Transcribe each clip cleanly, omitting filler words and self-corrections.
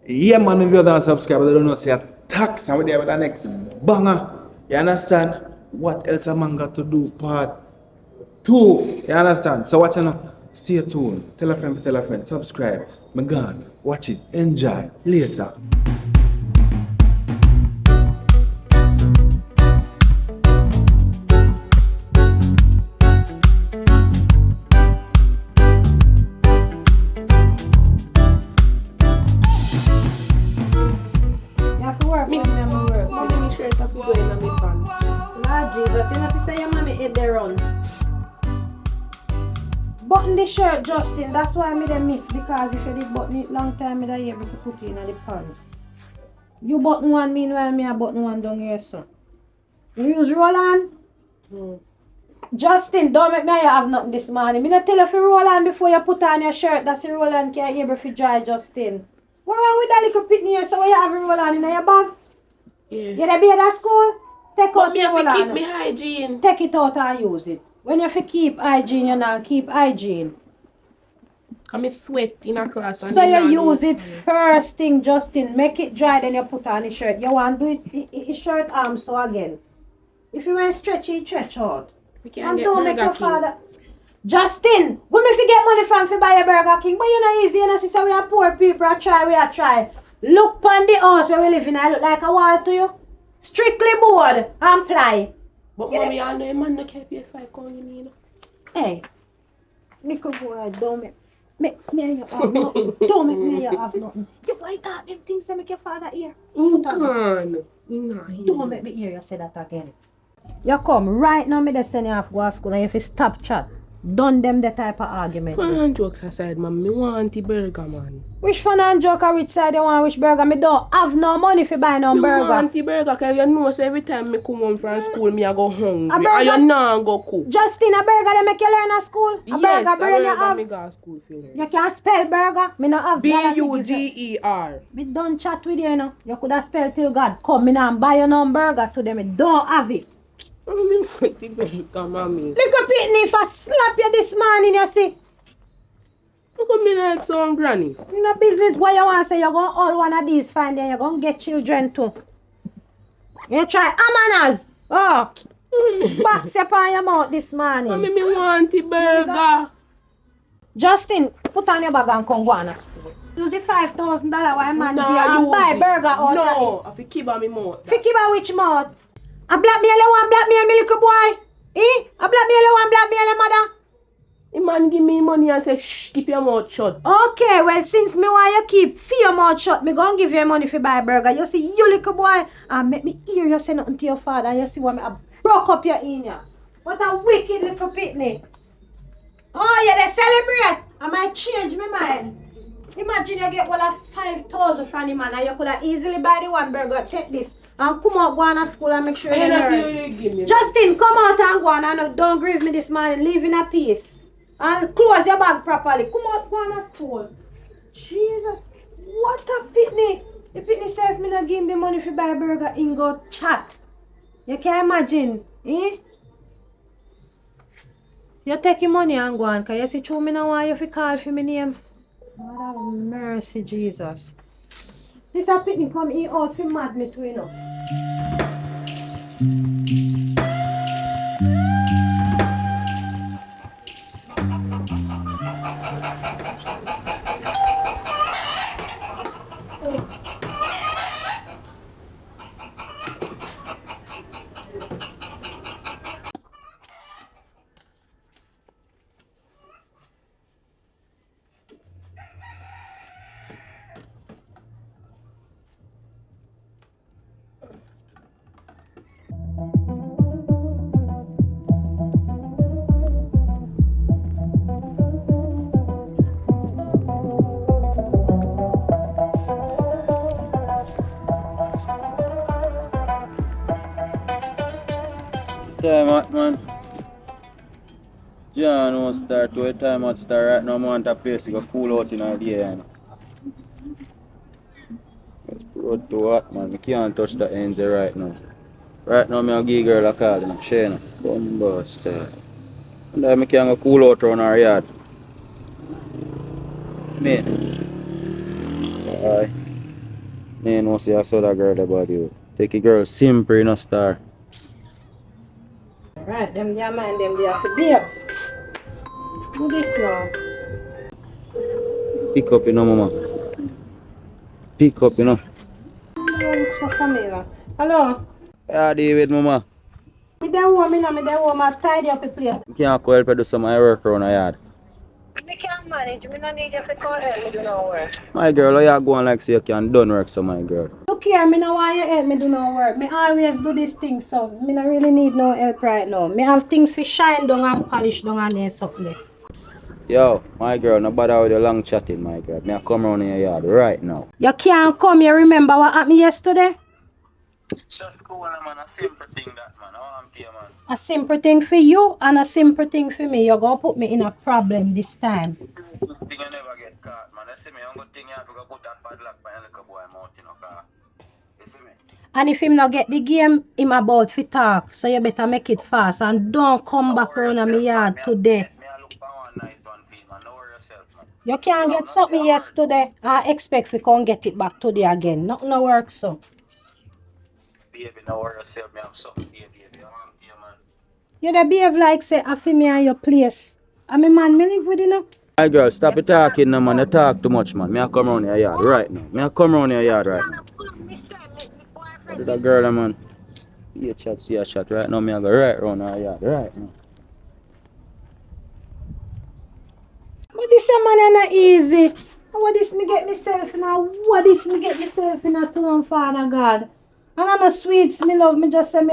Yeah, man, if you don't subscribe, I don't know, say a tax and we're there with the next banger. You understand? What else a man got to do? Part 2. You understand? So watch now. Stay tuned. Tell a friend, subscribe. My God, watch it. Enjoy. Later. Button the shirt, Justin. That's why I made a miss, because if you did button it long time, I'd able to put it in the pants. You button one, meanwhile me I button one down here, so. You use roll on? Justin, don't make me have nothing this morning. Me not tell you if you roll on before you put on your shirt. That's the roll on can able to dry, Justin. What wrong with that little pitney here? So what you have a roll on in your bag? Yeah. You dey be at school? Take But out me the roll have to on. keep me hygiene. Take it out and use it. When you have to keep hygiene, you not keep hygiene. Cause me sweat in a class. And So me you not use know. it first thing, Justin. Make it dry, then you put on the shirt. You want to do his shirt arm so again. If you want stretchy, stretch out. We can't And get don't make Burger your King. father. Justin, when me fi get money from fi buy a Burger King, but you know easy, you know, sister, we are poor people, we are try. Look pon the house where we live in, I look like a wall to you. Strictly board and ply. But Yeah. mommy, I know a man no care PS5 calling me, you know. Hey, little boy, don't make me and you have nothing. Don't make me and you have nothing. You boy talk them things that make your father hear. You can. You not here. Don't make me hear you say that again. You come right now, me they send you off go to school, and if you stop chat, done them the type of argument. Fun and jokes aside, man. Me want the burger, man. Which fun and joke or which side you want which burger? Me don't have no money for buy no Me burger. want the burger, cause you know, so every time me come home from school, me I go hungry. A burger? And you not go cook. Justin, a burger they make you learn at school? A Yes, burger brain you have? me go to school for you. You can't spell burger? Me not have dollar to give you. B-U-G-E-R. Me don't chat with you, you know. You could have spelled till God come. Me not buy you no burger today. Me don't have it. Me want the burger, mommy. Look up it, if I slap you this morning, you see. Look at me like some granny. You know business what you want to say. You're going to all one of these find then you're going to get children too. You try amanas. Oh. Box up on your mouth this morning. Mommy, me want the burger. Justin, put on your bag and come go on to school. Use the $5,000 why man Nah, give you and use buy it. burger out No, I fi keep on me mouth. of it. Fi about which mouth? A blackmail you want blackmail me little boy? Eh? A blackmail you want blackmail your mother? The man give me money and say, shh, keep your mouth shut. Okay, well since me want you keep your mouth shut, me gon' give you money for buy burger. You see, you little boy, and make me hear you say nothing to your father, and you see what me I broke up your in ya. What a wicked little pitney. Oh, yeah, they celebrate. I might change my mind. Imagine you get one of 5,000 from the man, and you could have easily buy the one burger, take this, and come out, go on to school and make sure you learn. Justin, come out and go on, and don't grieve me this morning, leave in a peace. And close your bag properly. Come out, go on to school. Jesus, what a pitney. The pitney say if me not give him the money for buy a burger, he go chat. You can imagine, eh? You take your money and go on, because you see through me now want you to call for my name. God have mercy, Jesus. This a pitney come in out for mad me too, you know. Time out, man. John won't start to a time out start right now. I want a place to go cool out in the day. You know. Road to what, man? I can't touch the ends right now. Right now, I'm give girl a call, you know. Shane, come bust. And then I can go cool out around our yard. Me. Bye. You know, see I saw that girl about you. Take a girl simple in a star. Right, them there mind them there for babes. Do this now. Pick up, you know, mama. Pick up, you know. You look so familiar. Hello? Yeah, David, mama. Me there home, me there home, I tidy up the place. You can't go help you do some of my work around the yard. Me can't manage, me no need you to call help me do no work. My girl, how you going like say you can done work, so my girl. Look here, me no want you help me do no work. Me always do this thing, so me no really need no help right now. Me have things for shine down and polish down and there something. Yo, my girl, no bother with the long chatting, my girl. Me I come around in your yard right now. You can't come here, remember what happened yesterday? Just go on, man. A simple thing that, man. How I'm here, man. A simple thing for you and a simple thing for me. You're gonna put me in a problem this time. Good thing you never get caught, man. You see me, I'm good thing you have to go put that padlock by your little boy mouth, you know, car. You see me? And if him not get the game, him about to talk. So you better make it fast and don't come back around my yard today. Me I look for one nice one for you, man. Don't worry yourself, man. You can't get something yesterday. I expect we can't get it back today again. Nothing no work so. Baby, don't worry yourself. Me have something here, baby. I'm here, man. You the behave like say I feel me at your place. I mean man, me live with you now. My girl, stop it talking now, man. You talk too much, man. Me I come around your yard right now. Me I come around your yard right now. What did that girl, man? See a chat right now. Me I go right around her yard right now. But this a man not easy. What this me get myself in a what this me get myself in a to Father God. And I know sweets, me love me just say me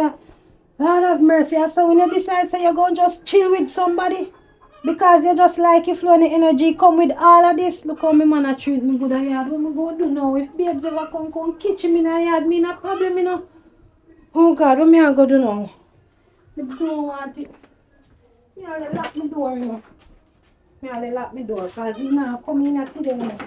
Lord have mercy. So when you decide say you're going to just chill with somebody because you just like you flow the energy come with all of this. Look how my man a treat me good a yard. What me go do now? If babes ever come kitchen me in a yard, me no problem, you know. Oh God, what me a go do now? Me don't want it. Me a dey lock my door, you know. Me a dey lock my door because he not come in at today, you know.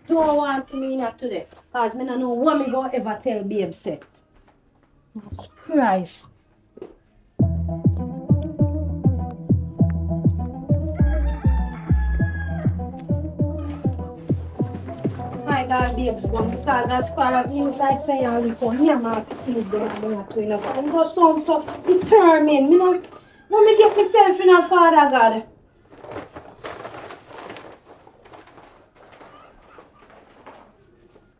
Don't want me not today. Because I don't know what me go ever tell babe say. Christ. My God, babes gone because as far as he was like saying all the phone, he am out to feed them and they are doing it. And go so determined. Me know, when me get myself in a Father God.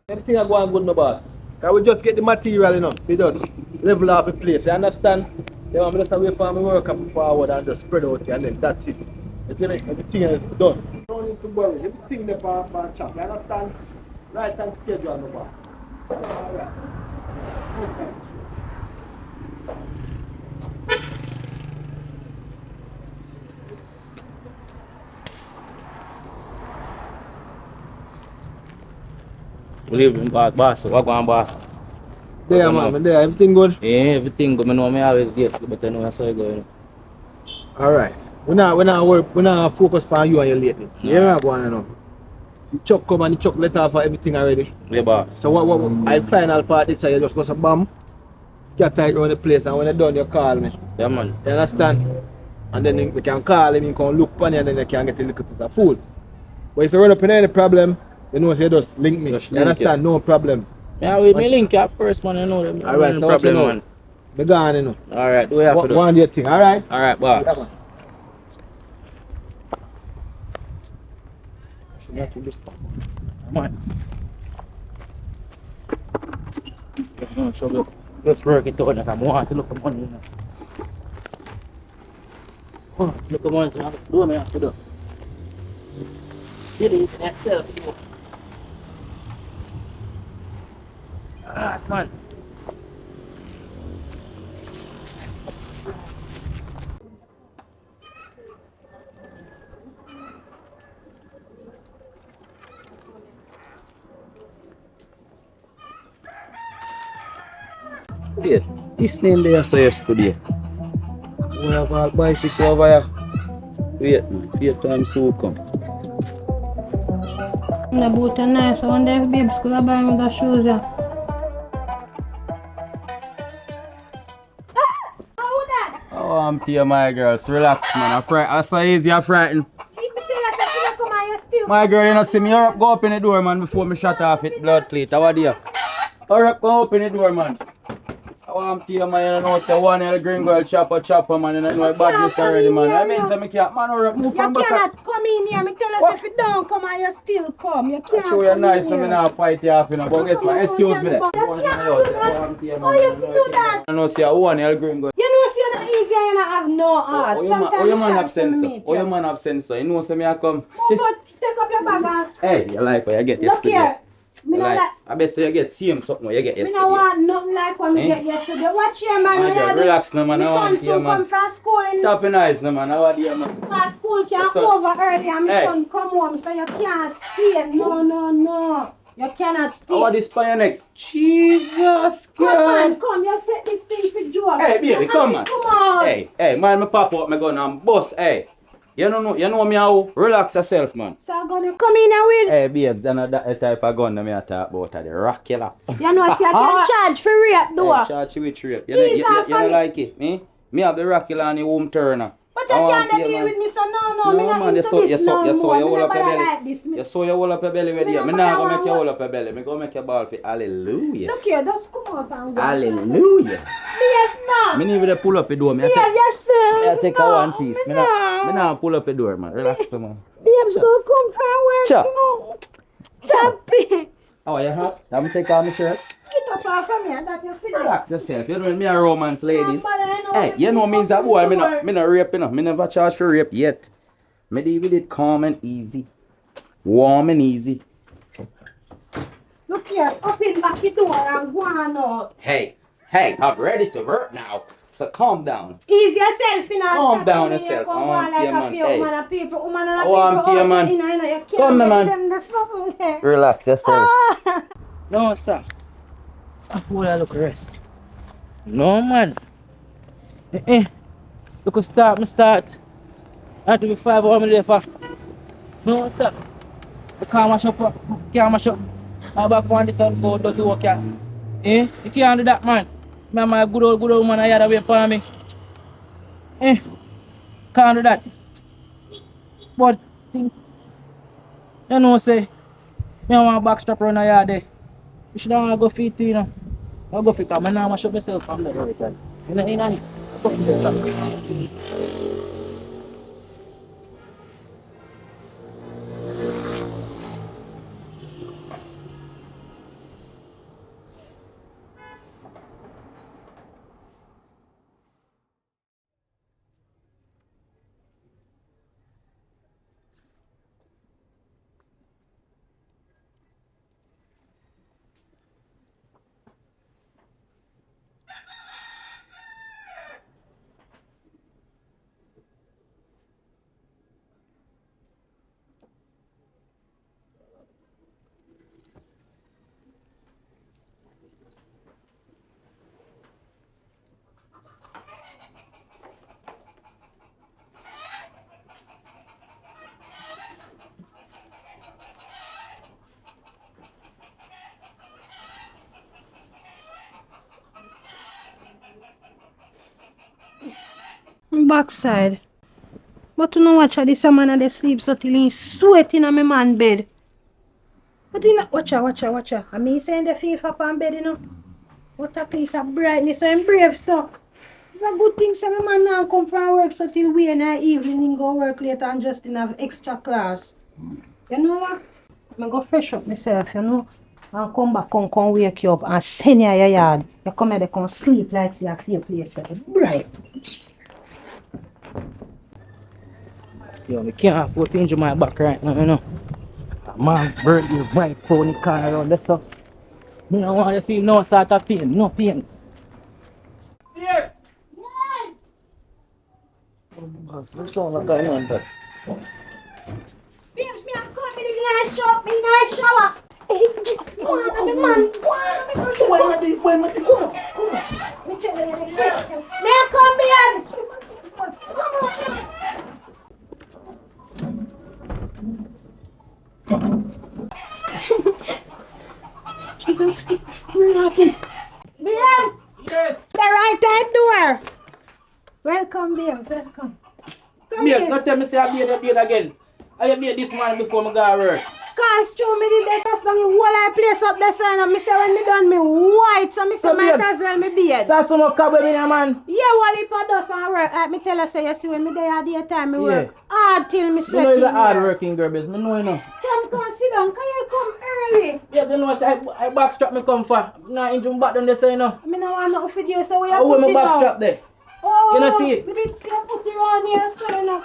Everything are going good, no boss. Can we just get the material, you know? We just level off the place, you understand? Then I'm just away from my work up forward and just spread out here and then that's it. You see me? Everything is done. Don't need to worry. Everything there for chop, you understand? Right time schedule, no boss. Alright. Okay. We live in boss. What going boss? There, man. There. Everything good? Yeah, everything good. I know me always guess, but I know that's how it goes. Alright. We not focus on you and your latest. You know what going on? The chuck come and the chuck let off for everything already. Yeah, boss. So what I final part is you just go some bomb, scatter it around the place and when you're done you call me. Yeah, man. You understand? And then we can call him, you can look for you and then you can get a little piece of food. But if you run up in any problem, you know you just link me. Just you understand? you. No problem. Yeah, we may link you first, man. You know them. Alright, so what you know? Man. Be gone, you know. Alright, do we have to do? Go on your thing, alright? Alright, boss. Yeah, man. Should not do this. Come on. So good. Just work it out. I want to look at money. Oh, look at money. So do what I have to do. Did it itself. Ah, come on. Yeah, this name there I saw yesterday. We have a bicycle over here. Wait, man. Fear time soon come. The boot are nice. I wonder if babes could buy me the shoes. Yeah. Oh, I'm here, my girls. Relax, man. I'm so easy, I'm frightened. If me tell you say you don't come and you still My girl, you know, see me, hurry up, go open the door, man, before me shut off it blood clot. How are you? Hurry up, go open the door, man. I'm here, man, you know, say one of the green girl chopper, man, and I know badness already, man. I mean, say me can't, man, hurry up, move from You back. cannot come in here. Me tell you if you don't come and you still come. You can't Show you come nice, in so me here. not fight you off, you know, but guess what, excuse me there. You can't do that. How you do that? I know, see, I want a green girl. You know, see, you're not easy and you don't have no heart. Oh, your man it's absent, hard to sir. meet Oh, your you. man absent, sir. You know, say me I come. Move out, take up your bag and Hey, you like what you get look yesterday? here. Me You not like, like, I bet you get same something what you get me yesterday. not want nothing like what me Eh? get yesterday. Watch here, man. My girl, relax now, man. I My want son to hear, soon man. come from school and Stop your eyes now, man. How are you, man? school Your can't son- over early and my Hey. son come home so you can't stay. No. You cannot stay. How are this for your neck? Jesus, Come girl. on, come. You take this thing for job. Hey, baby, You come have on. to Come on. Hey, man, me pop out my gun and bust, hey. You know me how? Relax yourself, man. So I'm gonna come in here with. Hey, babes, you know that type of gun that me I talk about, the rock killer. You know, see, I can charge for rape, though. Hey, charge you with rape. You These know, are you know funny. like it, me? Me have the rock killer and the home turner. But you Oh, can't dear, deal man. with me, so no, No, me not man, into you saw this you no hold more. up Me your nobody belly. like this. You saw you hold up your belly with Me you. Me nobody not gonna want make you what- hold up your belly. Me go make your ball fit. Hallelujah. Look here, just come out and go. Hallelujah. Yes, no. Me need to pull up the door. Me I Yeah, take, yes, sir. me I take no, a one piece. Me no. not pull up the door, man. Relax, man. Babes, go come from work. Sure. No. Stop it. How are you hot? I'm take off my shirt. Get up off from here, that you see. Relax yourself. You know me a romance ladies. But I know Hey, what you know me as a boy. Me for. no rape, you know. Me never charge for rape yet. Me deal with it calm and easy. Warm and easy. Look here, open back the door and go on out. Hey, I'm ready to work now. So calm down. Ease yourself, you know. Calm stop down coming here, yourself. Come I on want like you, a man. few Hey. woman and people, woman and I want people. you, also, man. You know, you can't Come, get man. them the something there. Relax yourself. Ah. No, sir. I feel I look rest. No, man. Look, start. I have to be 5 hours there for. No, sir. I can't mash up. My back on this and go dirty work. You can't do that, man. My good old woman, I had away for me. Can't do that. But, you know, say, I want a backstrap around the yard there. You should not go feed too, you know. I'll go feed, because I now mash up myself from there every time. You know, Backside. But you know watch how this man and they sleep so till he sweating on my man bed. But you know, watch out. I mean saying the thief up on bed, you know. What a piece of brightness, so I'm brave, so. It's a good thing so my man now come from work so till we in the evening and go work later and just in have extra class. You know what? I go fresh up myself, you know. And come back, come wake you up and send you your yard. You come here, they come sleep like see a few place. Bright. yo, I can't afford to injure my back right now, you know. Man, birthday, bright pony car around there, so. I don't want to feel no sort of pain, no pain. Yes. What's going on, but? Babes, me I'm coming in the shop, me in the shower. Hey, go on, me man, go on, me come see what you do. Come on. Me tell you the question. Me I come, babes. Come on. Jesus, we're not in. Babes. Yes. The right hand door. Welcome, babes. Welcome. Come Babes, here. don't tell me say I beard again. I beard this man before I go to work. Cause show me the deck down the whole I place up the sign and me say when me done me white, so me say might as well me beard. So some cobweb in here, man. Yeah, while if I does and work, like me tell her say you see when me there at the time me work hard till me You sweat. know you're a in hard here. working girl, babes. Me know you know. Come sit down, can you come early? Yeah, you know say I backstrap me come for. Nah, engine back down there, so you know. Me no want nothing for you, so we are Oh, where my put it down. backstrap there? Oh, You know see it? We did see you put it on here, so you know.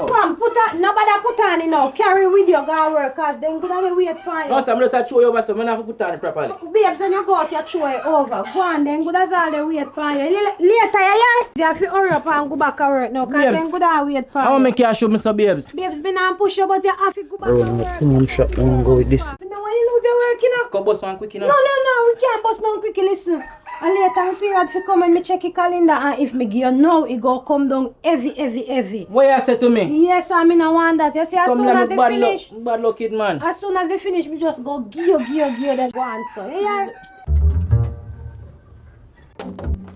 Oh. Come, put on, nobody put on it now. Carry with you, go work, cause then good on wait for you. No, sir, I'm just show you over, so I'm not have to put on it properly. Babes, when you go out, you throw it over. Go on, then good as all the wait for you. Later, you have to hurry up and go back to work now, cause Babes, then good and wait for I you. want to make you show me some babes. Babes, been on push you, but you have to go back to work. I'm shut down, go with this. But now when you lose your work, you know. Go bust one quick, you know. No, we can't bust down quickly, listen. And later, if you had to come and me check your calendar, and if me give you now, it go come down heavy. What you say to me? Yes, I mean, I want that. You see, as Come soon let as me they finish, bad luck kid, man. as soon as they finish, me just go give you that one, so. Yeah.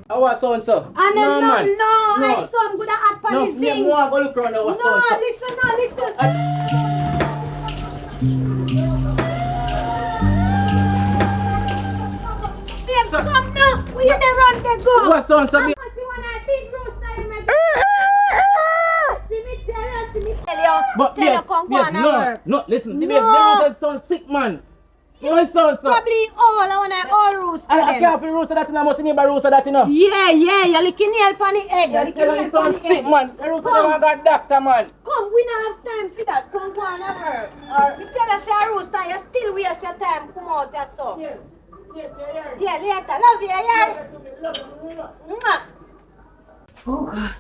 I want so and so. And then man. no, my son good at No, police me thing. want to go look around our so and so. Listen. Babes, come now. Where you dey run, they go. What so and so? I see one of big rooster in my See me tell you. But Tell you come go on and work. no, listen, the No. babe, the son sick, man. My son, so. Probably all I want to all rooster I them. can't feel rooster that, I must see neighbor rooster that, you know. Yeah, you're licking nail on the head. You're licking Tell nail him son on the sick, head. man. The rooster Come. never got doctor, man. Come, we don't have time for that. Come go on and work. Or we tell us your rooster, you still waste your time. Come out your so. Yeah, later. Love you, yeah. Mwah. Oh God.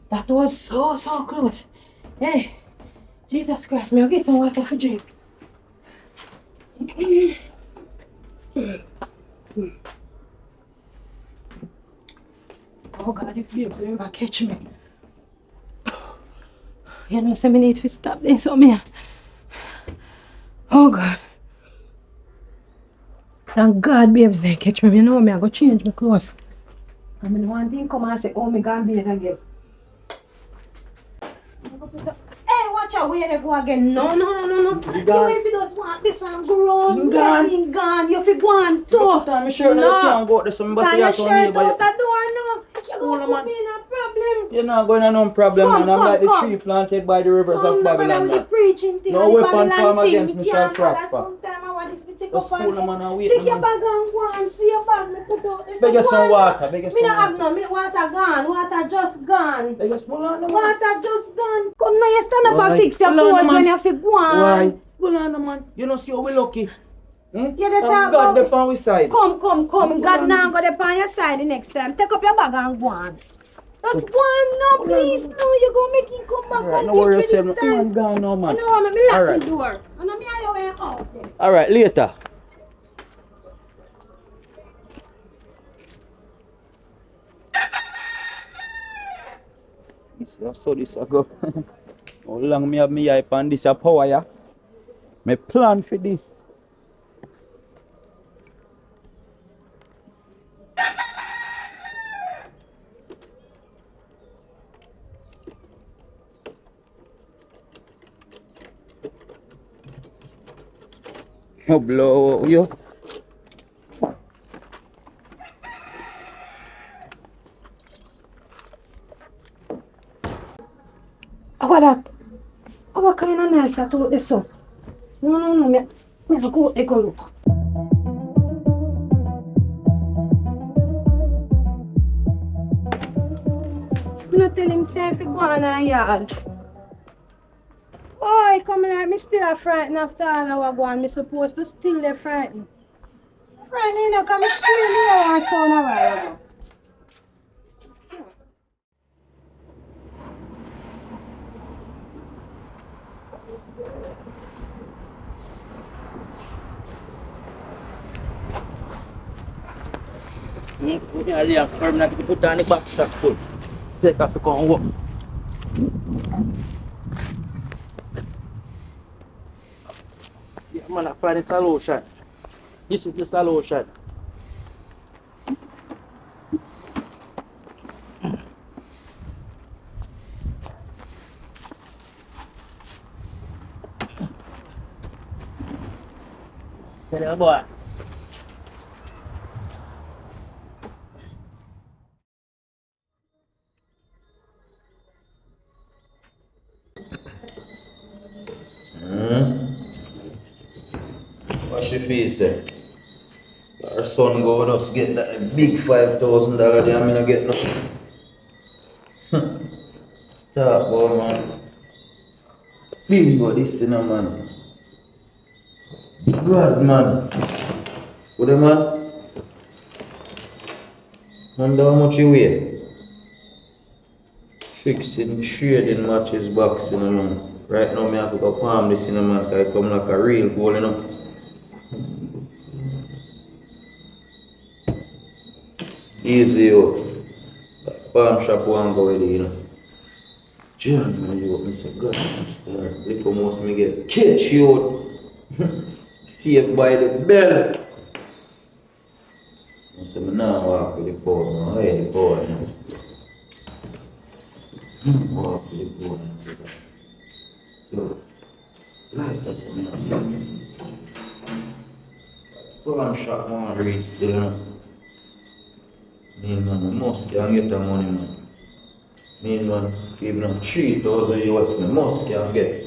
That was so close. Hey, Jesus Christ, may I get some water for drink? Oh God, if you ever catch me. You know, so me need to stop this on me. Oh God. Thank God, babes, they catch me. You know me, I go change my clothes. I mean, one thing come and say, oh, me gonna be it again. Hey, watch out, where they go again? No. You if you just want this and go on, yes, he gone. You fi go on too. I'm sure you can't go out there, so I'm Tie say your something shirt here, out but the door now. School, You're gonna man. put me in a problem. you're not going to no problem, Come, man. I'm like the come. tree planted by the rivers of Babylon, with the man. preaching thing No and the weapon Babylon formed thing. against me We shall can't do that. prosper. Sometime I want this to take The up school, on man, and wait, take your man. bag and go and see your bag. Me put out this Beg you some water. water, beg you Me some don't have water. none. Me water gone. Water just gone. Beg you small on the man. Water just gone. Come now, you stand up Why? and fix your Hold on, clothes man. when you fi go on. Why? Go on, man. You know, see how we lucky. You dey And talk God about- the on we side. Come. Come God on. now go dey on your side the next time. Take up your bag and go on. Just go on now, please. No, you go make him come back Alright, and no get worry you yourself. this Man, time. gone now, I man. know, me lock Alright. the door. And I'm here way out there. Alright, later. See how so this I go. How long me have me hype on this a power, yeah? Me plan for this. You blow you. What that? What kind of nice that out this so? No, me go look. Me not tell him say if he go on a yard. Oh, come like me still a frightened after all I go on. Me supposed to still be frightened. Frightened, you know, come me still here and sound a while ago. Yeah, permanent to put on the back strap full. Take off the come and walk. Yeah, man, I find a solution. This is the solution. Tell you, boy. What she feel say? Her son go with us get that big $5,000 there, I not get nothing. Talk about man. Big go this in a man. God man. What the man? Wonder how much you weigh? Fixing, trading matches, boxing, man. Right now, me have to go palm this in a man, because I come like a real goal, you know. Easy, yo. Palm shop one go with it, you know. John, man, you me say, God, Mr. Look how much me get. Catch you. Saved by the bell. I say, me nah walk with the power, man. I hate the power, you know. Walk with the power, man. Yo, like that's man. Palm shop one read still, you know. Me man, I must can get the money, man. Me man, even on 3,000 US, me must can get.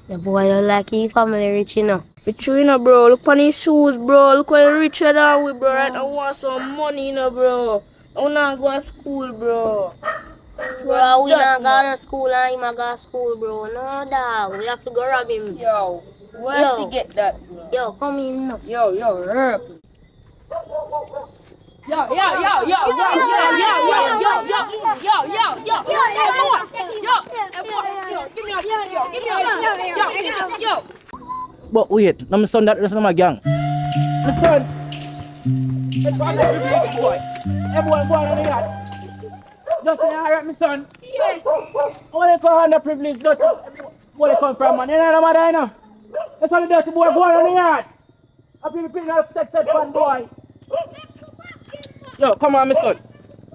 The boy don't like his family rich, you know. For true, you know, bro. Look on his shoes, bro. Look what richer than we, bro. Right now, I want some money, you know, bro. I wanna go to school, bro. Bro, we That, not go to school and him a go to school, bro. No, dog. We have to go rob him. Yo, where Yo. to get that, bro? Yo, come in now. Yo, rap. Yo, yo, yo, yo, yo, yo, yo, yo, yo, give me a, yo. But wait, no, my son, that's not my gang. My son! Let's go on that boy. Everyone go on the yard. Just say, alright, my son. Yeah. I want to call underprivileged, dirty. Where they come from, man? You know no matter, you know? That's how the dirty boy go on the yard. I people picking up that fun boy. Yo, come on, my son.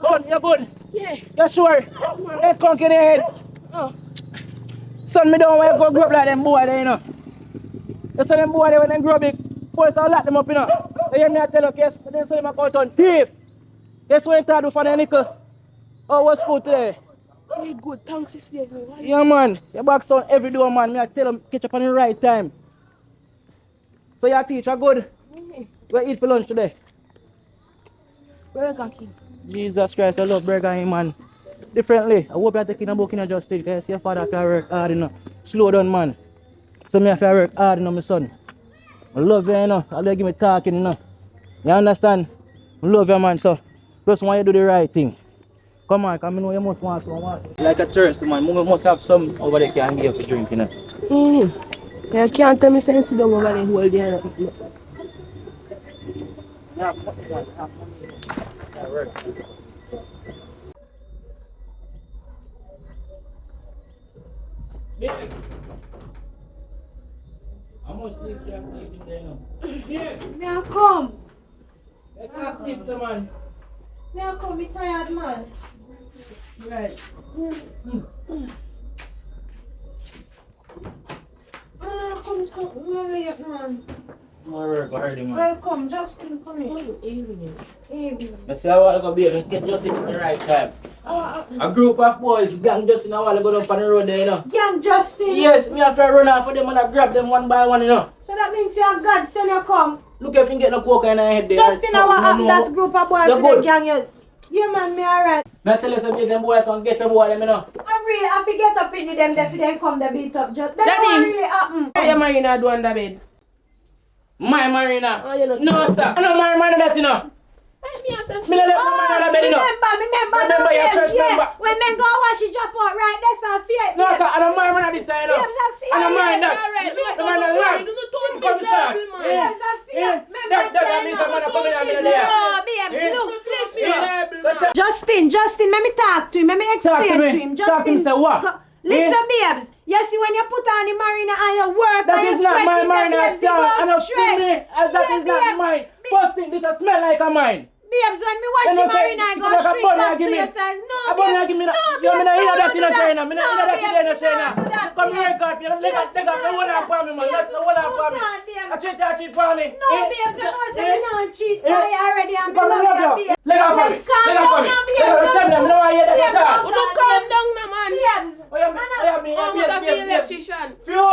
Son, you're good? Yeah. You're sure? Head conk in your head. Son, me don't want to go grow up like them boy there, you know. You see them boy there when they grow big, boys don't lock them up, you know. They hear me I tell you, yes, they say them a out on thief. Guess what you do for the nickel? Oh, what's school today? Very good, thanks, sister. Yeah, man. Your back sound every day, man. Me I tell them, catch up on the right time. So your teacher good? We eat for lunch today? Burger King. Jesus Christ, I love Burger King, man. Differently. I hope you're taking a book in a justice, because your father can work hard, you know. Slow down, man. So me have to work hard, you know, my son. I love you, you know. I love you me talking, you know. You understand? I love you, man. So just want you to do the right thing. Come on, come know you must want some. Like a tourist, man. You must have some over there can give for drink, you know. You can't tell me sense down over there whole day. Yeah, come on. Yeah, work. Yeah. How much sleep you are sleeping there now? Yeah. May I come? Let us sleep, some man. May I come? Me tired, man. Right. Come late, man. More work already, man. Welcome, Justin, come in. Evening. I say I want to go be able to get Justin at the right time. A group of boys gang Justin a while to go down on the road there, you know. Young Justin. Yes, me have to run off for them and I grab them one by one, you know. So that means your God send you come. Look if you can get no coke in your head there. Justin, that's group of boys You're with the good. gang. Yeah, man, me alright. Me tell you some them boys and get them boy them, you know. I really have to get up in them, then come the beat up. Just that Daddy. don't really happen. How your Marina do on the bed? My Marina. Oh, you know. No, sir. I know my Marina that, you know. Me no left no Marina bed, you know. Remember your church member. When men go wash it drop out, right? That's a fear. No, sir. I know my Marina this side, you know. I know mine that. Alright, The man that lie. Come shot. That means I'm gonna come in and be there. Justin, let me talk to him. Let me explain to him. Talk to him, say what? Listen, babes. You see when you put on the marina and you work That and is you not my sweating, mine, babes, it I goes know straight. that is not mine. First thing, this a smell like a mine. Babes, when me watch You know him say, marine, I you go know straight Bunny back to give me. your size. No, A Bunny babes. give me that. No, Yo, me babes, not hear don't that do in a that. China. Me not hear that babes, in a don't China. do that, Come here, babes. God. You know, take off the whole of for me, man. That's the whole of for me. God, babes. I cheat for me. No, babes, you know say me not cheat for you already. I'm in Come love on, with you, babes. Leg off for me. Babes, calm Leg off for down me. now, babes. Leg off. Tell me, I'm not hear that Babes, at all. calm Don't calm down now, man. Babes. Oh, yeah, me. Almost a feel electrician. Few.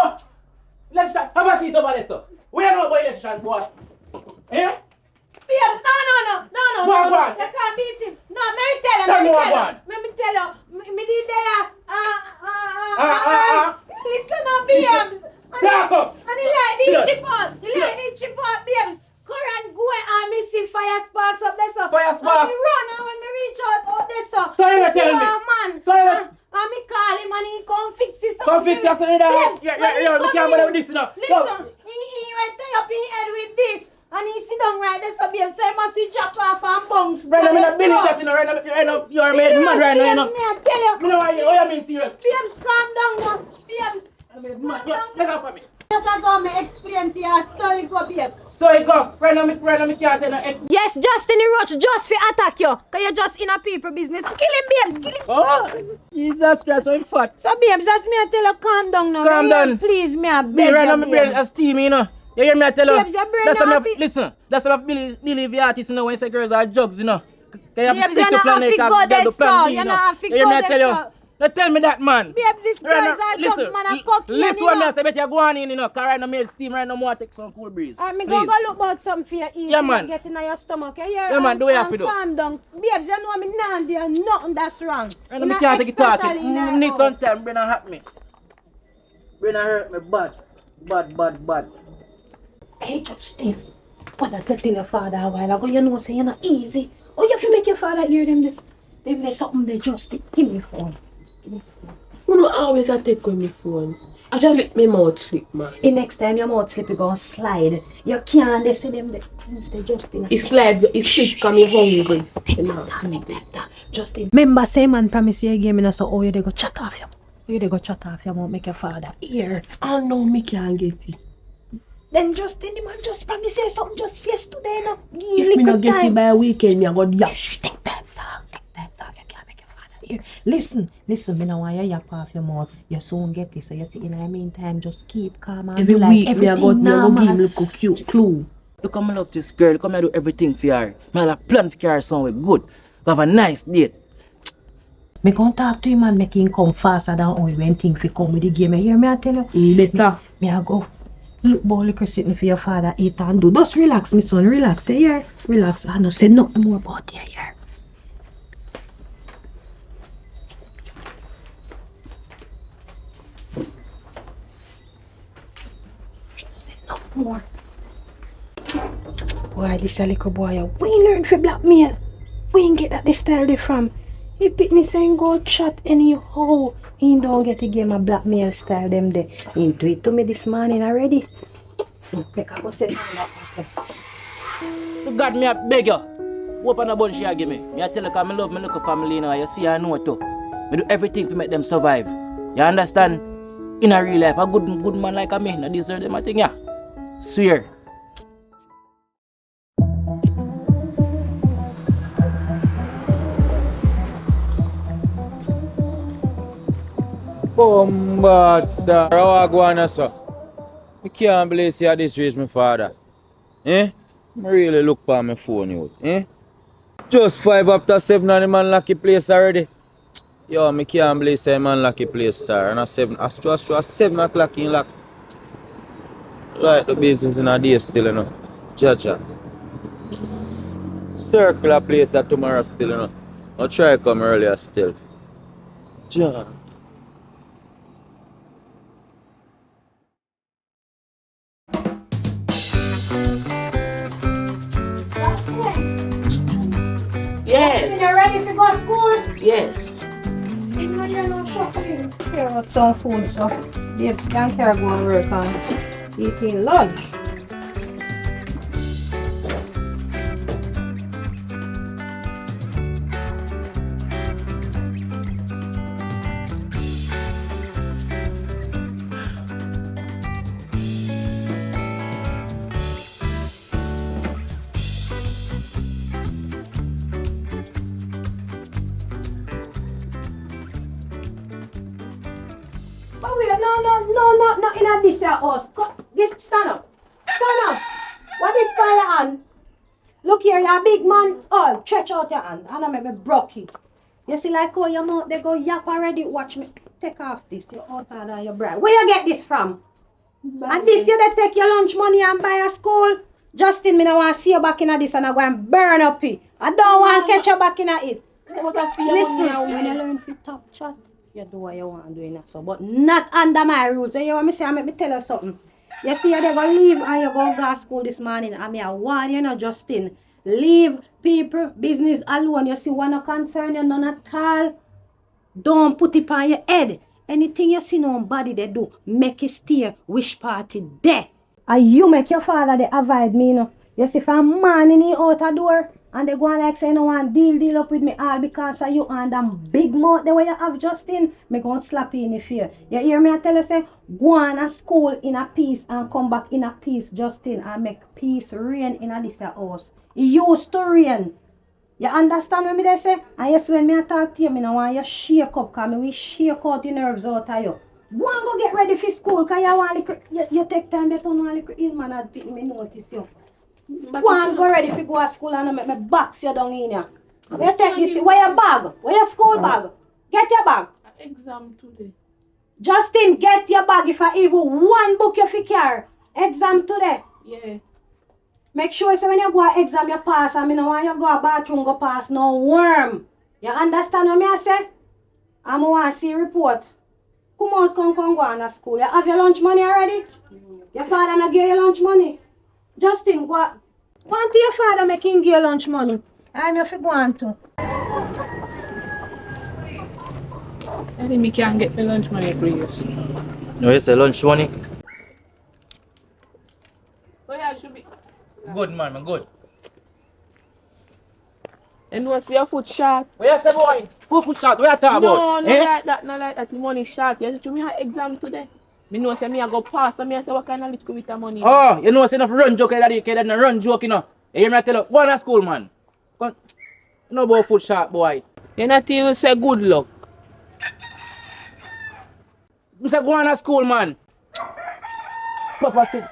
Let's start. Have a seat over there, sir. We are not about electrician, boy. Eh? Babes, no. Go on. You can't beat him. No, let me tell you. Tell me what Let one. me tell you. Me did there. Ah. Listen up, babes. Talk up. And he like Sit the down. chip out. He Sit like the chip out, babes. Current go and me see fire sparks up there, so. Fire sparks. And me run and when me reach out there, so. So you me not see tell me? one man. So you not- And me call him and he come fix it. Come fix your son in there. Babes, Yeah, when he we come can't in, bother with this, you know. Listen, he went tie up his head with this. And he sit down right there, so babes, so he must see chop off and bounce. Right now, me not believe that, you know. Right now, you are made mad right now, you know. Me I tell you. You know why you mean serious? Babes, calm down now. Babes. I'm made mad. Yo, leg off for me. Just as how me explain to you, so you go, babe. So you go. Right now, me can't tell no Yes, Justin the Roach just for attack you. Cause you're just in a people business. Kill him, babes, kill him. Oh, Jesus Christ, so I'm fat. So, babes, that's me I tell you, calm down now. Calm Now, down. Please, me I beg Me right now, you, my brain babes. is steamy, you know. You hear me I tell you? Babes, your brain That's not why fit. listen, that's why I believe the artists, you know, when you say girls are jugs, you know. You have to Babes, stick you're to not plan A, have to 'cause go you got there, to plan so. B, you You're know. not have to You hear go me I there, tell you? so. Now tell me that, man. Babes, if Right girls now, are listen, just man a cocky, listen what me I say, bet you go on in, you know, cause right now me steam right now more take some cool breeze. Alright, me Please. go look about something for you eat. Yeah, man. Get in your stomach, you hear? Yeah, man, do what you have to do. Calm down. Babes, you know me not there, nothing that's wrong. Right now me can't take it Especially talking. in that Need house. some time, brain hurt me. Brain hurt me bad. Hey, Justin, what I tell your father a while ago, you know, say you're not easy. Oh, you have to make your father hear them this. Them there's something there, Justin. Give me your phone. You know, always I take with my phone. I just slip my mouth slip, man. The next time your mouth slip, you gonna slide. You can't, they say them there. They Justin. It's slide, it's slip, come you hungry. You know, Justin. Remember, say man promise you again, me so, oh, you they go chat off your mouth. You they go chat off your mouth, make your father hear. I know me can't get it. Then Justin, the man just promise you something just yesterday, no? If me not get it by a weekend, me I go yash. Take time, talk. You can't make your father hear. Listen, me now want you yap off your mouth. You soon get this, so you see, in the meantime, just keep calm and Every do like week, me I everything go give normal. him little cute clue. Look how I love this girl. Look how I do everything for her. I have a plan for her somewhere good. We have a nice date. Me gon' talk to him and make him come faster than oil when things fi come with the game. You hear me I tell you? Better. Me I go look bowl liquor sitting for your father eat and do. Just relax, me son, relax. Say here, relax. I no say nothing more about you here. Say nothing more. Boy, this a little boy, we ain't learn for blackmail. We ain't get that this style there from. He pick me saying go chat anyhow. He don't get the game of blackmail style them there. He do it to me this morning already. Make I go say something. You got me a beg you. Open a bunch she give me. Me I tell you cause I love my little family, you know. You see I know too. I do everything to make them survive. You understand? In a real life, a good man like me, I deserve them a thing, yeah. Swear. Bombard star. How I go on, sir? I can't believe see this reach my father. Eh? I really look for my phone out. Eh? Just 5 after 7 and the man lucky place already. Yo, I can't believe say man lucky place star. And at 7 o'clock in lock. Like the business in a day still, you know. Cha. Circle a place at tomorrow still, you know. I'll try come earlier still. Ja. Yes, You ready to go to school? yes. You're not shopping. Here, what's some food, so babes can't carry go and work on eating lunch. But wait, no, in a this house. Stand up. Stand up. What is for your hand? Look here, you're a big man. Oh, stretch out your hand. And I make me broke it. You see like how your mouth, they go yap already. Watch me. Take off this. Your outer than your bride. Where you get this from? And this you they take your lunch money and buy a school. Justin, me no want to see you back in this and I go and burn up it. I don't want to catch you back in it. Listen, when you learn to talk chat, you do what you want to do in that so, but not under my rules. You want me say, make me tell you something. You see, you're going to leave and you're going to go to school this morning. And I warn you, know, Justin. Leave people, business alone. You see, what no concern you none at all. Don't put it on your head. Anything you see nobody they do, make it stay. Wish party there. And you make your father they avoid me, you know. You see, if a man in the outer door and they go and like say, no one deal up with me all because of you and them big mouth the way you have Justin, me go and slap you in the face. You hear me I tell you say, go on to school in a peace and come back in a peace, Justin, and make peace reign in this house. It used to rain. You understand what me they say? And yes, when me I talk to you, me no want you shake up because me will shake out the nerves out of you. Go and go get ready for school because you want you take time to turn on the ill man and pick me notice you. Go and go ready for go to school and make me box you down in here. Where you take this? Where your bag? Where your school bag? Get your bag. Exam today. Justin, get your bag if I even one book you fi carry. Exam today. Yeah. Make sure so when you go to exam you pass and me no want you go to bathroom go pass no worm. You understand what me I say? I want to see report. Come out, come go on to school. You have your lunch money already? Your father not give you lunch money? Justin, go on to your father make him give you lunch money. I'm if you go on to. I think me can't get the lunch money, please. No, you say lunch money? So yeah, it should be. Good man, good. And what's your foot short? Where you say boy? Foot shot, what you talk No, about? no like that, no like that. The money short. You should me have exam today. Me know say me I go pass and me I say what kind of little with the money. Oh, you know say enough run joke that you can run joke, you know. You hear me tell you, go to school, man. Come. You know about foot shot, boy. You not even say good luck. You say go to school, man. Papa stick.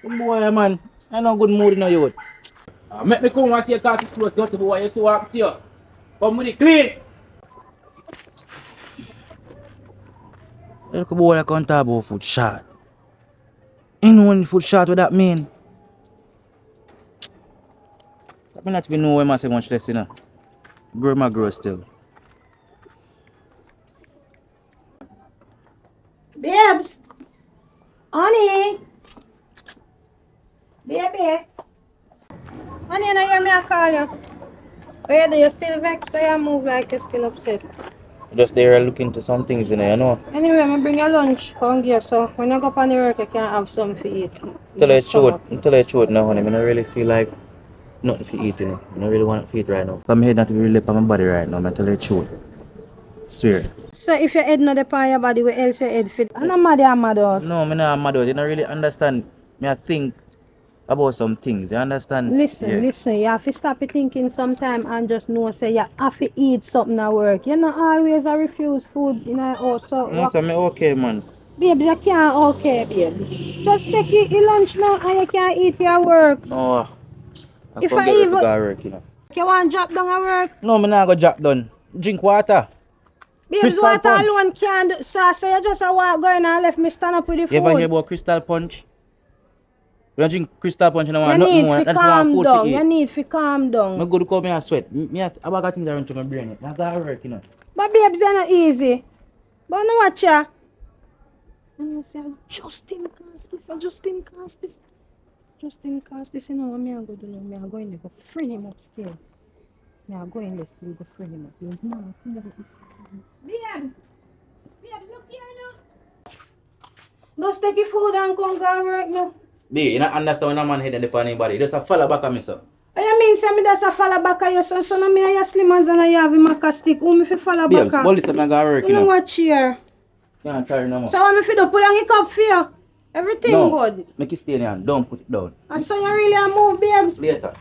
Boy, man. I know good mood in the youth. Make me come and see your car to close, dirty boy, you see what happened to you. Come with it clean. Look boy, I can't talk about foot shot. You know when foot shot what that mean? I not even know where I say much less, you know. Grow my grow still. Babes! Honey! Baby! Honey, you hear me I call you? Where do you still vexed or you move like you're still upset? Just there looking to some things in there, you know. Anyway, I'm bring your lunch. Come here, so when you go up on the work, you can have something to eat. Tell you the truth now, honey. I don't really feel like nothing to eat, you know. I don't really want to eat right now. I'm head not to be really on my body right now, I tell you the truth. Swear. So if your head not upon your body, where else your head fit? I'm not mad I'm mad out. No, I'm not mad. You don't really understand. Me I think about some things, you understand? Listen, you have to stop it thinking sometime and just know say you have to eat something at work. You not always refuse food in a house. So No, so me okay, man. babes, you can't okay, babe. Just take your lunch now and you can eat your work. No. If can't I get ready even- to go to work, you know. You want to drop down at work? No, me not go drop down. Drink water. Babes, Crystal water Punch. alone can't do. So you just a walk going and left me stand up with the food. You ever hear about Crystal Punch? You don't drink Crystal Punch and I You want nothing need more. to That's want calm food down. to You eat. need to calm down. I go to come here and sweat. Me have about things around to my brain. That's how I work, you know. But babes, they're not easy. But no watch ya. And you say, Justin cast this. You know what me I go do now? Me I go in there go free him upstairs. Me I go in there still go free him up. Babes, look here now. Just take your food and come go work now. B, you not understand when a man head and depend on anybody. You just a follow back on me, sir. You mean say me just a follow back at you son? So now me are slim as and you have him a stick. Who me fi follow Babes, back all at? this time I go to work, You you know know. what here? Can't carry no more. So what me fi do? Put on your cup for you? Everything No, good? make it stay in here. Don't put it down. And so you really a move, babes? Later.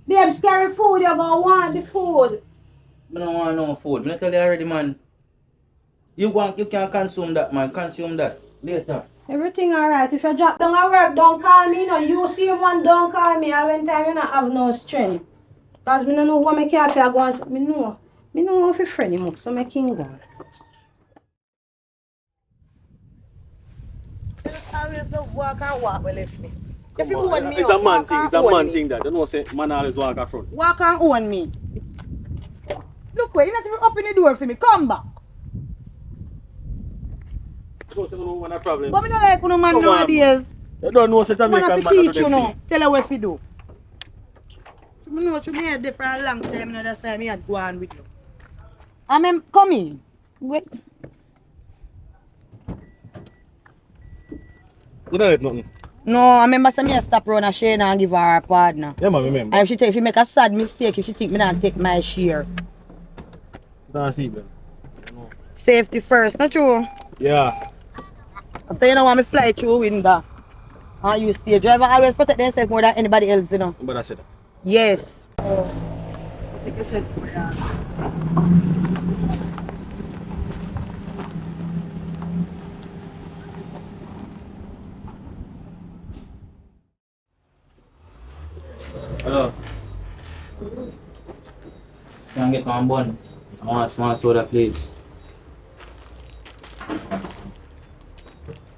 Babes, carry food, you gonna want the food. I don't want no food. I tell you already, man. You can consume that, man. Consume that. Later. Everything alright. If you drop down at work, don't call me. No, you see one, don't call me. All when time you not have no strength. Because me no know what make you have go on. Me know. Me know how to friend him up, so make him go. Always love walk and walk well left me. If you Come on, own me, it's a up, man walk thing, and it's a own man me. thing that. Don't know say man always walk up front. Walk and own me. Look where you not even open the door for me. Come back. Don't say no man a problem. But me not like no man Come on, nowadays. You don't know say Man Jamaican have man to do teach you them now. thing. Tell her what to do. Me know you made there for a long time. Now that's why me had go on with you. I mean, come in. Wait. You don't let nothing. No, I remember some me stop round a Shane and give her a partner. Yeah man, remember. And if she make a sad mistake, if she think me not take my share. Don't see them. Safety first, not true? Yeah. After you know want me fly through window. And you stay. Driver always protect themselves more than anybody else, you know. But I said that. Yes. Hello. Can I get one bun? I want a small soda, please.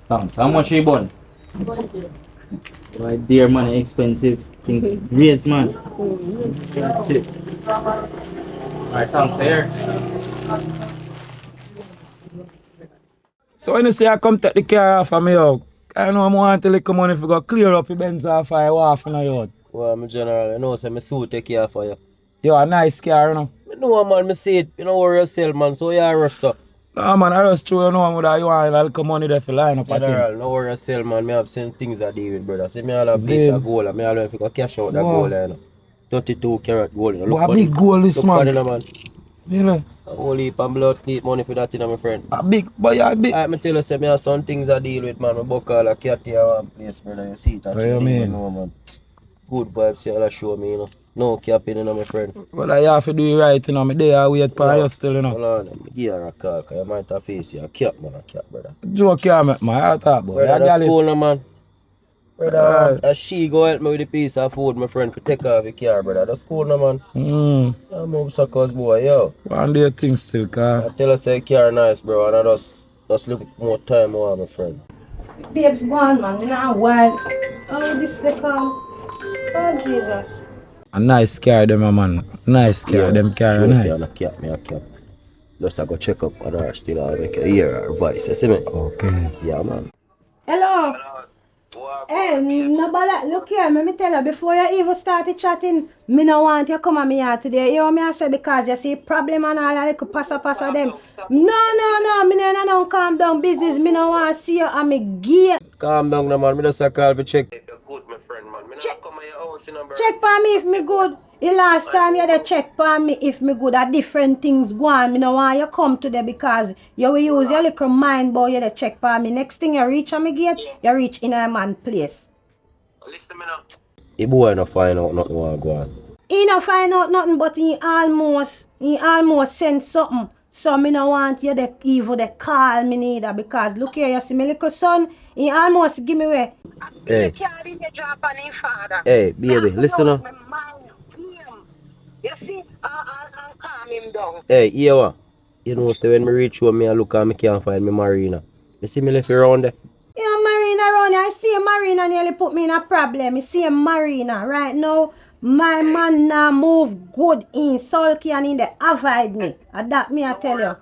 Thanks. How much you bun? Right there, man. Expensive things. Yes, man. That's it. Alright, thanks. Here. So when you say I come take the car off of me out, I know I want to little money if you go clear up your Benz off I walk in the yard. Well, my general, you know, say my suit take care for you. You a nice car, you know. I know, man, me see it. You know where you sell, man, so you rush, so. No man, I just true you know that you want a little money there for line up at General, him. no worry, you sell, man. Me have seen things I deal with, brother. See me all a piece of gold, and me all if you go cash out that gold, you know. 32 carat gold, you know. But a big gold this man. Look man. You know. A whole heap and blood cleat money for that, you know, my friend. A big, but you a big. I tell you, say me have some things I deal with, man. My buck all a cat here one place, brother. You see it, What you mean? know, man. Good vibes, you all show me, you know. No capping, you know, my friend. Well, you have to do it right, you know. Me there I wait for you still, you know. Hold on, let me give her a call, because you might have face you. A cap, man, a cap, brother. Joke you make man, I talk about. Brother, that's cool, no, man. Brother, Right. she go help me with the piece of food, my friend, for take off the car, brother. That's cool, no, man. Yeah, move suckers, boy, yo. One day things still, car. I tell her, say, car nice, bro, and I just look more time on, my friend. Babes, go on, man. You know why? Oh, this they come. Oh, Jesus. A nice car, them, man. Nice car, them car, sure, nice. Say, I'm a cap, me a cap. Just I go check up on her still, I'll make her hear her voice, you see me? Okay. Yeah, man. Hello. Hey, nobody, look here, let me tell you, before you even started chatting, me no want you come at me here today. You know me I say because you see problem and all that little passa them. No, me no calm down business. Me no want to see you and me gear. Calm down, no, man. Me just a call to check. Good, my friend, man. Me Check. not come at your house, you know, bro. Check for me if me good. The last time you had check for me if me good at different things go on. Me no want you come today because you will use your little mind boy you dey check for me. Next thing you reach on me gate, you reach in a man place. Listen me now. The boy no find out nothing want go on. He no find out nothing but he almost send something. So me no want you to even they call me neither because look here, you see my little son, he almost give me away. Hey. Hey, baby, listen up. You see, I'll calm him down. Hey, here what? You know, so when me reach home, me I look and me can't find me Marina. You see me left around there? Yeah, Marina around here. I see Marina nearly put me in a problem. You see Marina right now. My man now move good in sulky and in the avoid me. And that me I tell you.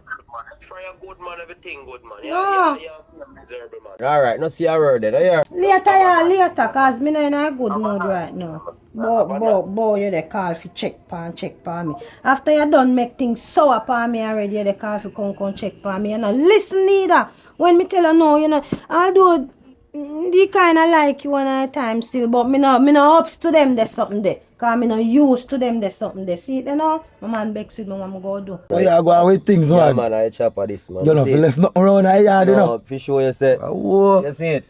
Try a good man, everything good man. No. Miserable man. Alright, no see a word then, yeah. Later, cause me not in a good mood right now. Boy, you the call for check for me. After you done make things sour for me already, you the call for come check for me. You know, listen neither. When me tell you no, you know, although they kinda like you one at a time still, but me no ups to them there's something there. Cause me no used to them there's something there. See it you know? My man begs with me what I'm gonna do. Oh yeah, go on with things, Yeah, man. man, I chop at this, man. You know, if you left nothing around the yard, you know. No, for sure you say. Whoa. You see it?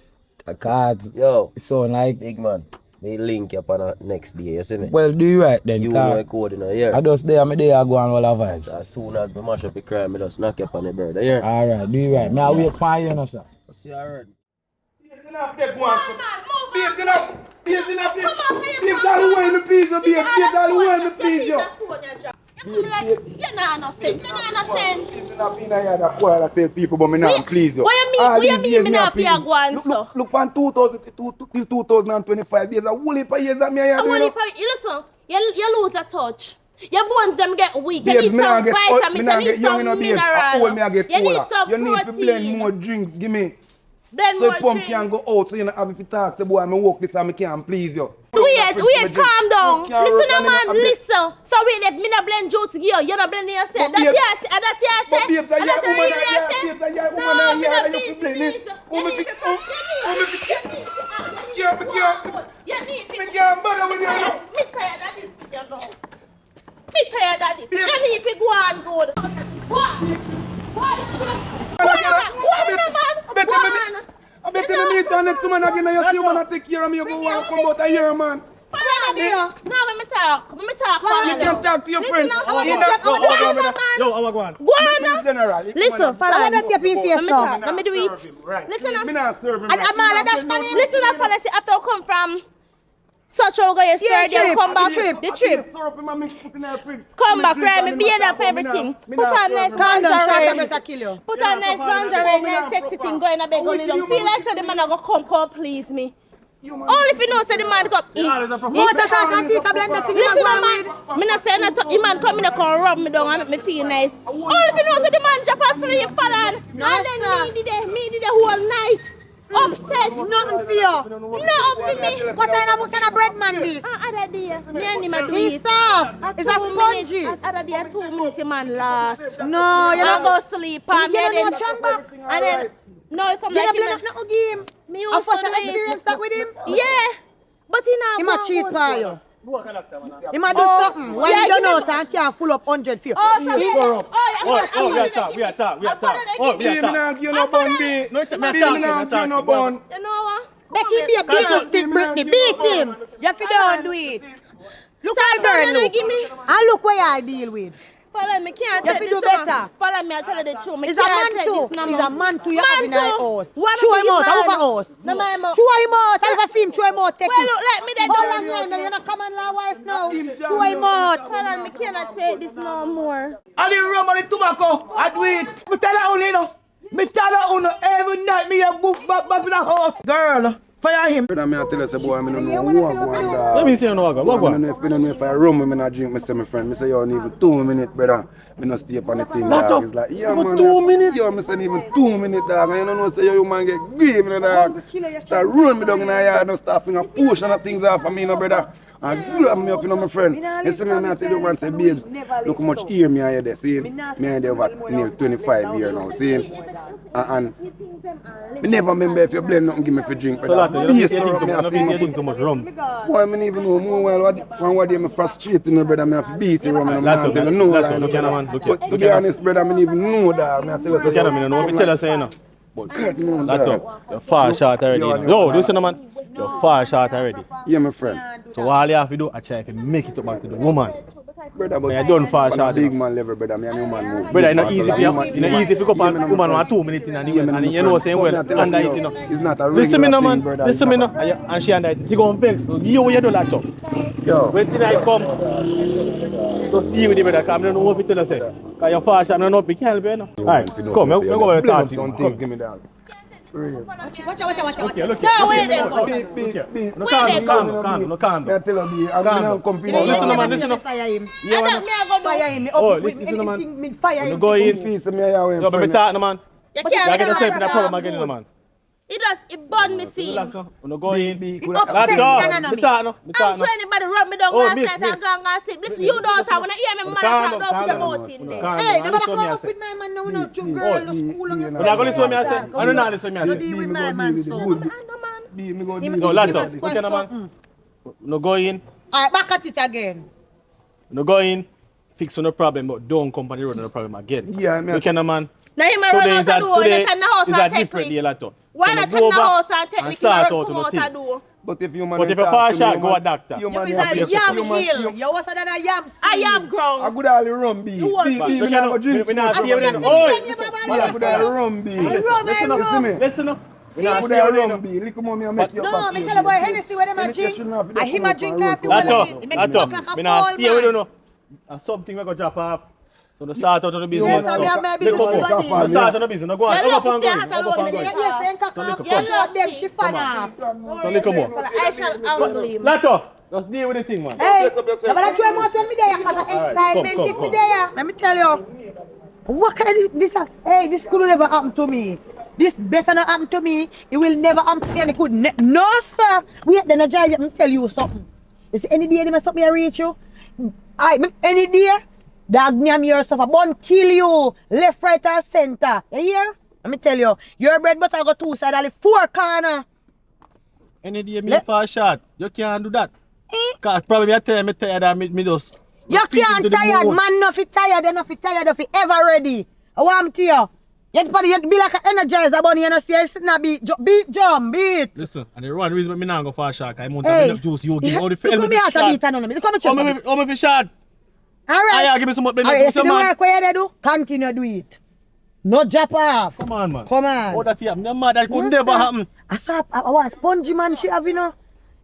A card. Yo, So like, big man. Me link you upon the next day, you see me? Well, do you right then, You car. know I code in a year. I just there, me there, I go on all the vibes. So as soon as me mash up the crime, me just knock you upon the bird, you hear? Alright, do you right. Me I wait for you, sir. See, I heard. Babes enough, they go on. Babes enough. Babes enough. Babes all the way me please you, babes. Babes all the way me please you. You're not no sense. You're not no sense. Babes enough in here that quarrel tell people but me not please you. What you mean me not pay a go on so? Look from 2000 till 2025 years, a whole heap of years that me here doing. Listen, you lose a touch. Your bones them get weak. You Babes, need me not some get vitamins. You need some mineral. me I get You need cola. some You need to blend protein. more drinks, give me. Blend So more the pump drinks. can go out, so you know have if you talk, say boy, I walk this and I can't please you. Wait, calm down. You can't Listen, work man, on it. listen. So wait, if me not blend juice to you, you're not blending yourself. But That's babes- your that's your But say. babes, I That's hear your woman real here, say. babes, I hear No, woman me here, not and you business. blame me. You need to Me can't bother with you. Me tired of this, you know. Me tired of this. You need to go on good. I bet you meet the next woman again and you see woman take care of me, you go and come out a year, man. No, let me talk. Let me talk. You can talk to your friend. Yo, I'm going. Go on. General. Listen, follow me. Let me Let me talk. Let me do it. Listen up. Me not serve him. And Amala dash man him. Listen up, fellas. After I come from such a guy yesterday, come back. The trip. Come back, right? Me beard up everything. Put on nice lingerie. Kill you. Put on nice lingerie, nice sexy thing, go in a bed, go lay down. Feel like so the man a go come please me. Only if you know say the man come eat. Motor talk and take a blender thing you Listen, go man. Me not say nothing. The man come in and come rub me down and make me feel nice. Only if you know say the man jump asleep, Falan. And then me did the whole night. Upset. Nothing for you. Nothing for me. What kind of bread man this? Other day, me and him a do He's it. soft. It's a spongy. Other day, 2 minutes, the man last. No, you I don't go sleep. And You then, don't know Chamba. and then, no, he come You like don't him. blend nothing with him. Me I also first do it. experience that with him. Yeah, but he not. He might cheat good. for you. He might do Oh, something. Why yeah, you don't he know never- that can't full up 100 for you. Oh, for me. Oh, we are talk. Oh, we Me are talk. not give no bun, B. No, it's Me not not give no bun. You know what? Becky be a business big Britney. Beat him. You have to don't do it. Look at the girl look. Give me. And look where I deal with. Follow me, can't You take have to this do on. better. Follow me, I'll tell you the truth. Me He's a can't man take too. this no He's more. a man too. You have in Man our too. house. One Show of him these out. Over man. house. No, my mom. Show him out. I have a film. Show him out. Take Well, it. look, let me then Hold on, man. You're not common law wife now. Show him out. Follow me, cannot take this no more. I didn't rum on the tobacco. I do it. Me tell her only, you know. Me tell her only every night me a book back in the house. Girl, fire him. Brother, me I tell you, say, boy, I don't know who I'm going to. Let me see you know what I don't know if I rum, I not drink, me say my friend. Me say, you only even 2 minutes, brother. Me not stay up on the thing, dog. It's like, yeah, man. 2 minutes? Yo, me say even 2 minutes, dog. And you don't know, say, you man get grieved, you know, dog. Start run me down in the yard and start finger pushing the things off of me, you know, brother. And grab me up, you know, my friend. You see me, I tell you one, say, babes, look how much ear me I hear there, see? Me I there about near 25 years now, see? And me never remember if you blend nothing, give me for drink, So brother. that you Yes, don't sir, me I see me. think too much rum. Boy, I don't even know more well from what they me frustrated, you know, brother. Me have to beat you, man. That's Tell you okay. no, That's like, okay. Look here, man. Look here. but to be honest, brother, I don't even know that. Me I tell you, Look here, man. No, me tell you say no. God, no, That's dog. all. You're far short already. Yo, Yo, listen, man. You're far short already. Yeah, my friend. So all you have to do, I try to make it up back to the woman. Brother, but Me I don't fall on a short. big man level, brother. Me and you man move. Brother, it's not fast, easy like, for you. man- It's not easy if you go on woman on 2 minutes in and you know saying well But me I under tell it, you, you know. it's not a Listen me regular now, thing, man. brother. Listen me It's now. not a- And she under it. She gon' vex. So you do that job. Yo. Wait till I come. Just deal with it, brother. Cause I don't know what to say. Cause you're far short. I don't know if you can help you, know. Alright, come. I'm going to talk to you. Something, give me that. Watch out. Okay, look No, here. where they go? No, calm down. No, calm Me I down. tell you, I'm gonna come for Oh, listen, you. man, listen up. Fire him. You wanna- Fire him. Oh, Up with listen, man. anything, me fire You him. go in. Feast me I Yo, but me talk, no, man. You You can't get yourself in a that problem again, no, man. It burn me feet. Relax, no. You go in. upset That's me, all. no, no, Me me. talk, no. Me talk, I'm no. trying anybody rub me down Oh, last miss, night miss. and gone and sleep. Listen, you don't talk. When I hear me, man, I talk, don't put your mouth in there. Calm Hey, down. they Listen better to me, come I up say. with my man now, no, two Oh, girl, no school on your You're not going to listen to me, I say. I don't know, listen to me, I No say. deal with my man, so. No, laptop. Okay, no, man. No go in. Alright, back at it again. No go in. Fix no problem, but don't come on the road no problem again. Yeah, me. Okay, no, man. Now him run Today out is the a door, they can the house is a and take different me. day, laptop. Why So not go take the over house and take and me sort come out out on the the thing. door? But if you man But if you fall short, go a doctor. You is a yam hill. You worse than a yam seed. I am ground. I good all the rum be. You want Be me not go drink. Me not I see you good then. all Oi! the rum be. Listen up. Listen up. Me not good all rum be. Little mommy make you No, me tell a boy Hennessy where them a drink. I him a drink coffee. Lato, me not see you don't know. Something we go drop off. So the start out of the business. Yes, I have my business with The money. start of the business. Now go on. You Up and look, going. see, I Up and have going. Yes, then cock off. Come You shot them, she fan off. So little more. I shall angle him. Lato, just deal with the thing, man. Hey, but I try more tell me there because of excitement come, if me there. Let me tell you. What kind of this? Hey, this could never happen to me. This better not happen to me. It will never happen to me. And it could no, sir. Wait, then I drive you. Let me tell you something. You see, any day they must up me and reach you. Any day, dog me and yourself. A bun kill you. Left, right, or center. You hear? Let me tell you. Your bread butter go two sides, only four corner. Any day me fall short, you can't do that. Cause probably I tell me tired and me just. You can't tired, man. No fit tired, no fit tired, no fit ever ready. I want to you. You have to be like an energizer bunny, you know, see, it's not beat, jump, beat. Listen, and the one reason me not go for a shark, I want Hey. to juice you give all the Look at me out of beat and on me. Look at me chest. How me fi shot? Alright. Aye, give me some more. Alright, you see the work where you do? Continue do it. No drop off. Come on, man. Come on. Oh, that happen. I'm mad. That could never happen. I want a spongy man she have, you know.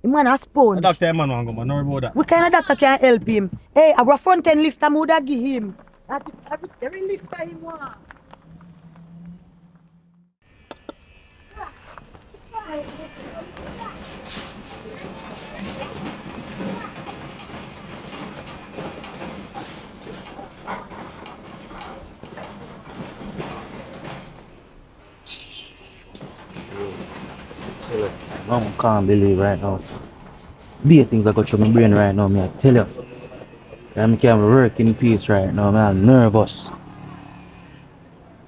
The man a sponge. The doctor man want go, man. No worry about that. What kind of doctor can help him? Hey, our front end lifter would have give him. Every lifter him want. I can't believe right now. Be things that go through my brain right now, me I tell you. I can't work in peace right now, man. I'm nervous.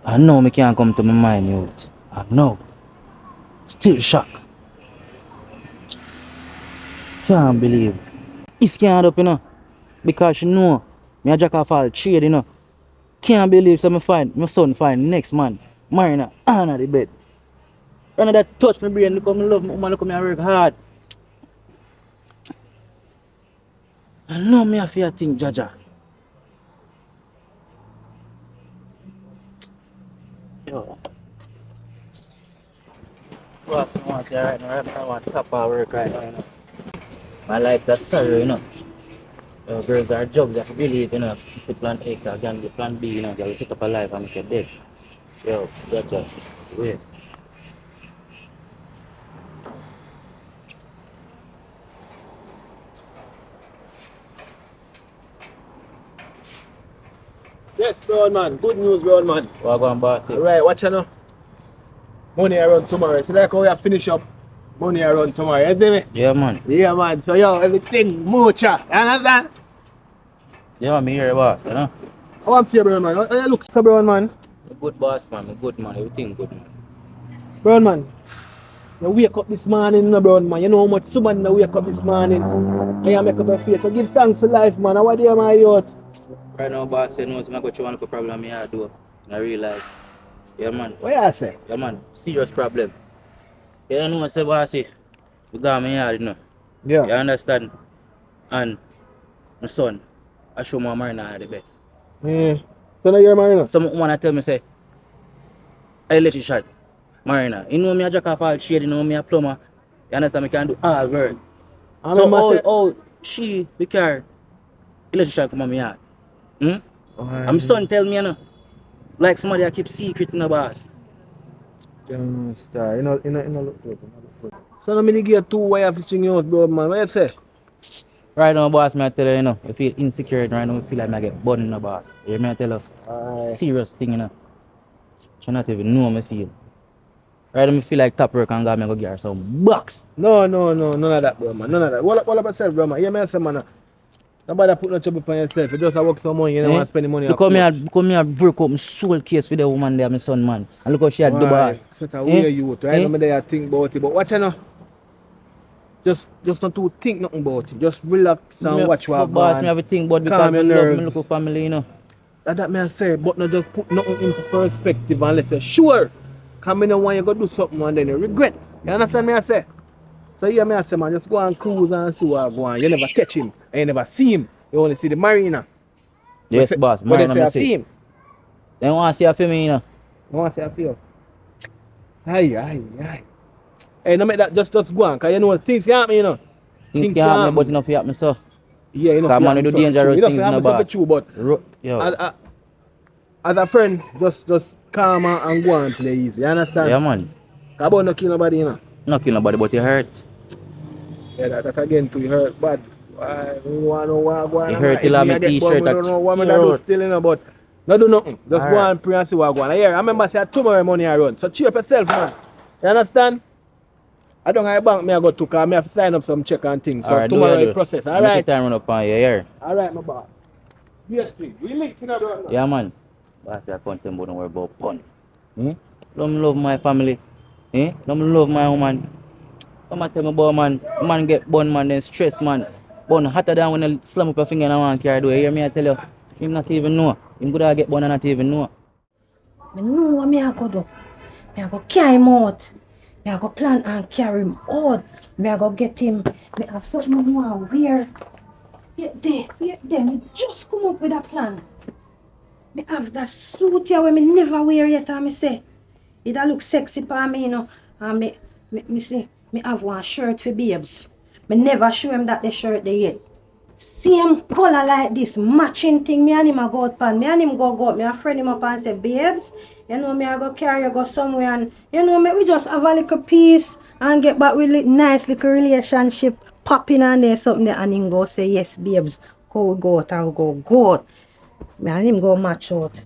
I know me can't come to my mind, youth. I know. Still shocked. Can't believe. It's can't up, you know. Because you know, me a jack off all trade, you know. Can't believe so my son find next man. Marina, under the bed. Run that touch my brain, look how me love my woman, look how me work hard. I know me a fear thing, Jaja. Yo. Boss, I want to say right now, I want to top our work right now, you know. My life's a sorrow, you know. Girls are jobs, I believe, you know. If you plan A, I can get plan B, you know. You set up a life and make it dead. Yo, Jaja, wait. Yes, bro, man. Good news, bro, man. What going boss? Right, watch now. Money around tomorrow. So like how we have finish up money around tomorrow, you see me? Yeah, man. Yeah, man. So yo, everything mucha. You understand? Yeah, me here, boss, you know. I want to see you, bro, man. How you look, bro, man? Good boss, man. Good, man. Everything good, man. Bro, man. You wake up this morning, no, bro, man. You know how much someone wake up this morning. And you make up your face. So give thanks for life, man. How are you, my youth? Right now, boss, you know, I'm going to go through one problem I do in real life. Yeah, man. What you say? Yeah, man. Serious problem. You know, say, boss, we got me yard, you know. Yeah. You understand? And my son, I show my marina at the bed. Yeah. So now you're marina? Some woman tell me, say, I let you shot. Marina. You know me a jack off all trade, you know me a plumber. You understand? Me can do all work. So, she, the car, electrician come on me yard. And my son tell me, you know, like somebody I keep secret in the boss. You know, look good. So now me get 2 wire fishing yours, bro, man. What you say? Right now, boss, me I tell you, you know, I feel insecure right now. I feel like I get burned in the boss. You hear me I tell you? Aye. Serious thing, you know. She not even know me feel. Right now, I feel like top work and God, me go get her some bucks. No, none of that, bro, man. None of that. What about yourself, bro, man? You hear me say, man? Nobody put no trouble upon yourself. You just work some money, you don't want to spend the money. Look how me I break up my soul case with the woman there, my son, man. And look how she had the boss. So that way you right now, me there think about it. But watch you know. Just not to think nothing about it. Just relax and watch what boss, me have a think about because me love my local family, you know. That me I say, but not just put nothing into perspective and let's say, sure. Because I don't want you to do something and then you regret. You understand me I say? So yeah, me I say, man, just go and cruise and see what go on. You never catch him, and you never see him. You only see the marina. Yes, boss. But they Marina say me I see see. him. They want to see a film, you know. I want to say I feel. Aye. Hey, no make that just go on, cause you know things can happen, you know. Things can happen, but enough happen, so. Yeah, you know. Cause man, you do dangerous things, no boss. True, but Yo. as a friend, just calm and go and play easy. You understand? Yeah, man. Cause about no kill nobody, you know. Not kill nobody, but you hurt. Yeah, that again too hurt bad. Why we want to know what go on? You hurt till I my t-shirt. We don't know what me do still, you know, but not do nothing. Just go and pray and see what go on. Yeah, I remember say tomorrow money I run. So cheer up yourself, man. You understand? I don't have a bank me I go to cause me have to sign up some check and things. So tomorrow I process. Alright. Make the time run up on you, yeah. Alright, my boss. Yes, please. We link to that. Yeah, man. Boss, I can't tell you don't worry about fun. Love my family. Love my woman. Come tell me about man get bun man then stress man. Bun hotter than when you slam up your finger and one carry do. You hear me I tell you? Him not even know. Him could have get bun and not even know. I know what I go do. I go carry him out. I go plan and carry him out. I go get him. I have something I want to wear. Yet there. Me just come up with a plan. I have that suit here where I never wear yet and I say, it look sexy for me, you know. And me see, me have one shirt for babes. Me never show him that the shirt they yet. Same color like this, matching thing, me and him a go out pan. Me and him go out. Me a friend him up and say, babes, you know me I go carry you go somewhere and you know me we just have a little piece and get back with a nice little relationship popping on there something there and him go say, yes babes, how we go out and we go out. Me and him go match out.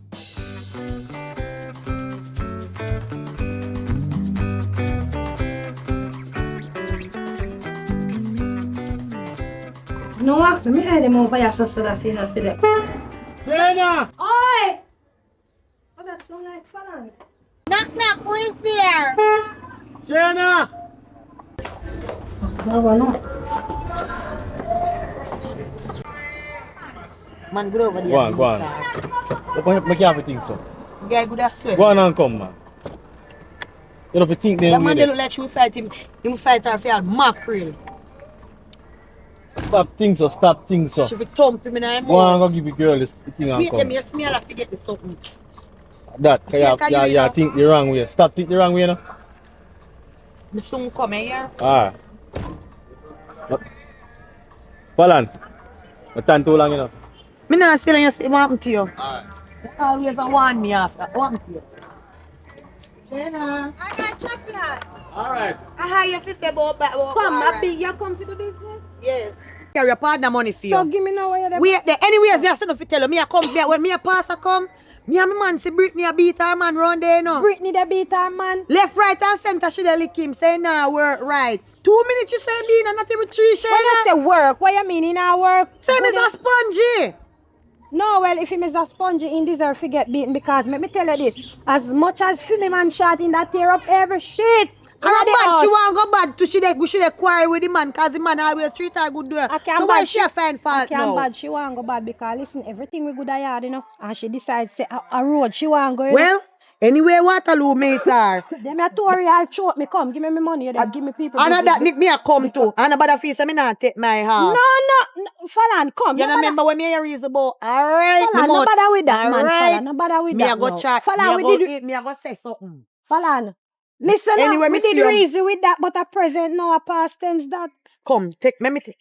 No, let me head him over here so that he not see them. Jenna! Oi! Oh, that sound like Falan. Knock, who is there? Jenna! No. Man, go over there. Go on. I can't have things so. Guy good as sweat. Go on and come, man. You don't think that man, they look like she will fight him. He will fight her for mackerel. Stop things so. She will thump him in her mouth. Go on, go give the girl this thing and wait, come. them you smell her forget the something. That, you think the wrong way. Stop think the wrong way, you know? Me soon come here. Falan, my time too long, you know? Me not say you see what happened to you. Alright. You always warn me after. What happened to you? Jenna. I got chocolate. Alright. I hear you say about Come, my big, you come to the business? Yes. Carry your partner money for you. So give me now where you're Wait there. Anyways, me I say no fi tell you. Me I come there. When me a passer come, me and my man see Brittany a beat her man round there, you know. Brittany the beat her man. Left, right and center she dey lick him. Say nah work right. 2 minutes she say being and not even 3 shades. When you say work, what you mean in our work? Say me a spongy. No, well, if him is a spongy, he deserve to get beaten because let me tell you this. As much as Fimi man shot in that tear up every shit. Her bad, she want go bad to she dey quarrel with the man cause the man always treat her good there. So why she a find fault now? Bad, she want go bad because listen, everything we good at yard, you know. And she decides say a road she want go. Well, anyway, Waterloo meet her. Them a tutorial choke me come, give me my money, then give me people. And that me a come too. And about feel say me not take my heart. No, Falan, come. You know remember when me hear reason about? Alright, Falan, no bother with that, man. Falan, no bother with me that. Me a go chat. Falan, me a go say something. Falan. Listen anyway, up, we did reason with that, but at present now a past tense that. Come, me take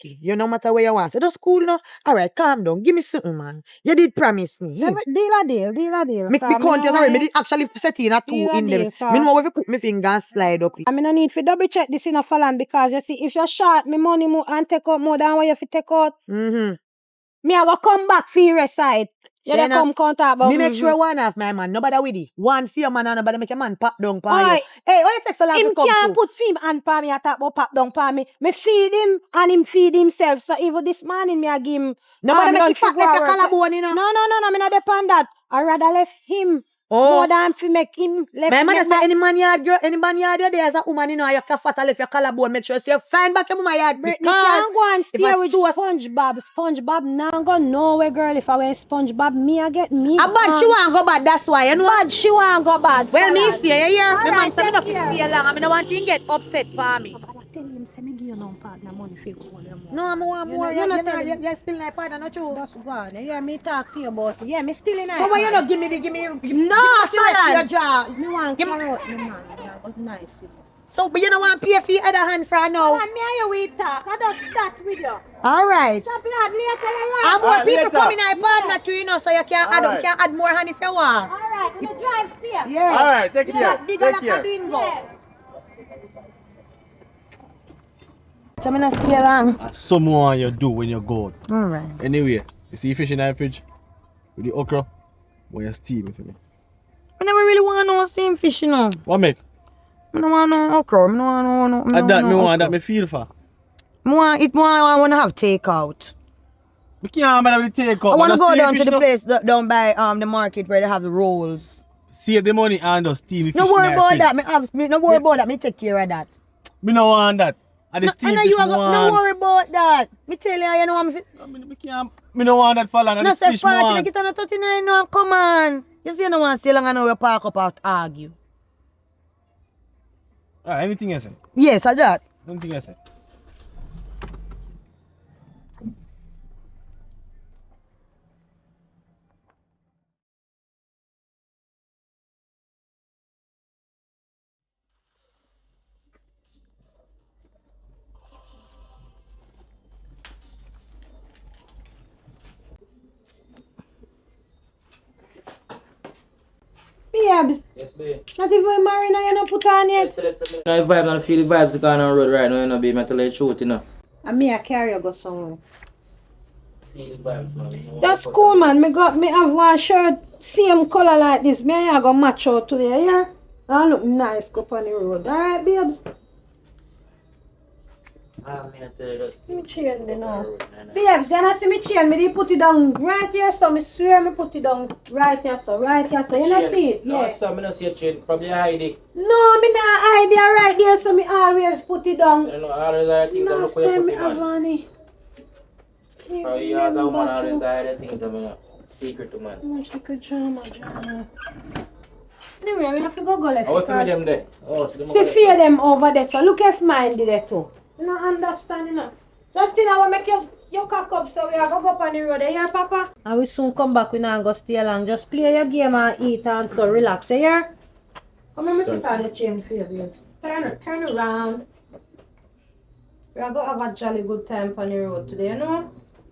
it. You no matter where you want. Say, that's cool now. Alright, calm down. Give me something, man. You did promise me. Deal a deal. Me count you already. Me did actually set in a 2 in them. Me know if you put me finger and slide up. I mean, no need to double check this in a Falan because you see, if you short me money more and take out more than what you have to take out, me I will come back for your side. You don't come contact about me make sure one of my man, nobody with it. One for your man and nobody make a man pop down for you. Hey, what you take so long to come can't put film and for me, I talk about pop down for me. Me feed him and him feed himself. So even this morning me I give him. Nobody make it fat left your collarbone, you know? No, me not depend that. I rather left him. More than to make him left. My mother say any man yard there as a woman, you know, you can fat left your collarbone. Make sure you find back your woman yard. Brittany can't go and stay with SpongeBob. SpongeBob now go nowhere, girl. If I wear SpongeBob, me I get me. A bad she want go bad, that's why, you know. Bad she want go bad. Well, me see you here. My man say me not stay long. I don't want to get upset for me. I tell him say me give you no partner money for all them. No, I want more. You're still my partner, not true. That's good. Yeah, me talk to you about it. Yeah, me still in it. So why you not give me? No, your jaw. Me want carrot, me man. Yeah, but nice. So, but you don't want to pay for your other hand for now. Man, me and you we talk. I just start with you. All right. Chop blood later, And more people coming in partner too, you know, so you can add up, can add more hand if you want. All right, you drive safe. Yeah. All right, take care. Bigger Take than a care. dingo. Yeah. So I'm not stay long. Someone you do when you go out. All right. Anyway, you see fish in the fridge with the okra, when you steam it for me. I never really want no steam fish, you know. What make? I don't want no okra. I don't want no. And that me want, that me feel for. I want to have takeout. We can't bother with the takeout. I want to man. go Steam down fish to the now. place down by the market where they have the rolls. Save the money and just steam the fish No worry in the about fridge. that. No worry about that. Me take care of that. Me no want that. And the No, steam I know fish you me have want. no worry about that. Me tell you know I'm Me no want that for long. And no the say fish me party, want. get on a 39 now, come on. You see, you don't want to stay long and now we park up and argue. Anything else? Yes, I that. Anything else? Babes, Yes, babe. not even married now, you not put on yet. Now the vibe, I feel the vibes going on the road right now, you know, babe. I tell you the truth, you know. And me, I carry you go somewhere. Feel the vibes, man. That's cool, man. Me have one shirt, same color like this. Me and you go match out today, yeah? I look nice, go on the road. Alright, babes? I tell you that. Me change me now. Babes, then I see me change, me dey put it down right here, so me swear me put it down right here, so you not see it? No, Yeah. sir, I don't see a chain. Probably hide it. No, me not hide it right there, so me always put it down. You know, all those other things I'm Last going to time put me it have on. on it. Probably you as a woman, all those other things I'm a secret to man. Much like a drama. Anyway, we have to go left. I want to because- see them there. Oh, so them See, fear them over there, so look if mine did it too. You don't understand, you know. Justin, I will make your cock up, so we are going to go up on the road, yeah, Papa? And we soon come back, we not go stay long. Just play your game and eat and so relax, yeah? Come on, me put on the chain for you, babes. Turn around. We are going to have a jolly good time on the road today, you know?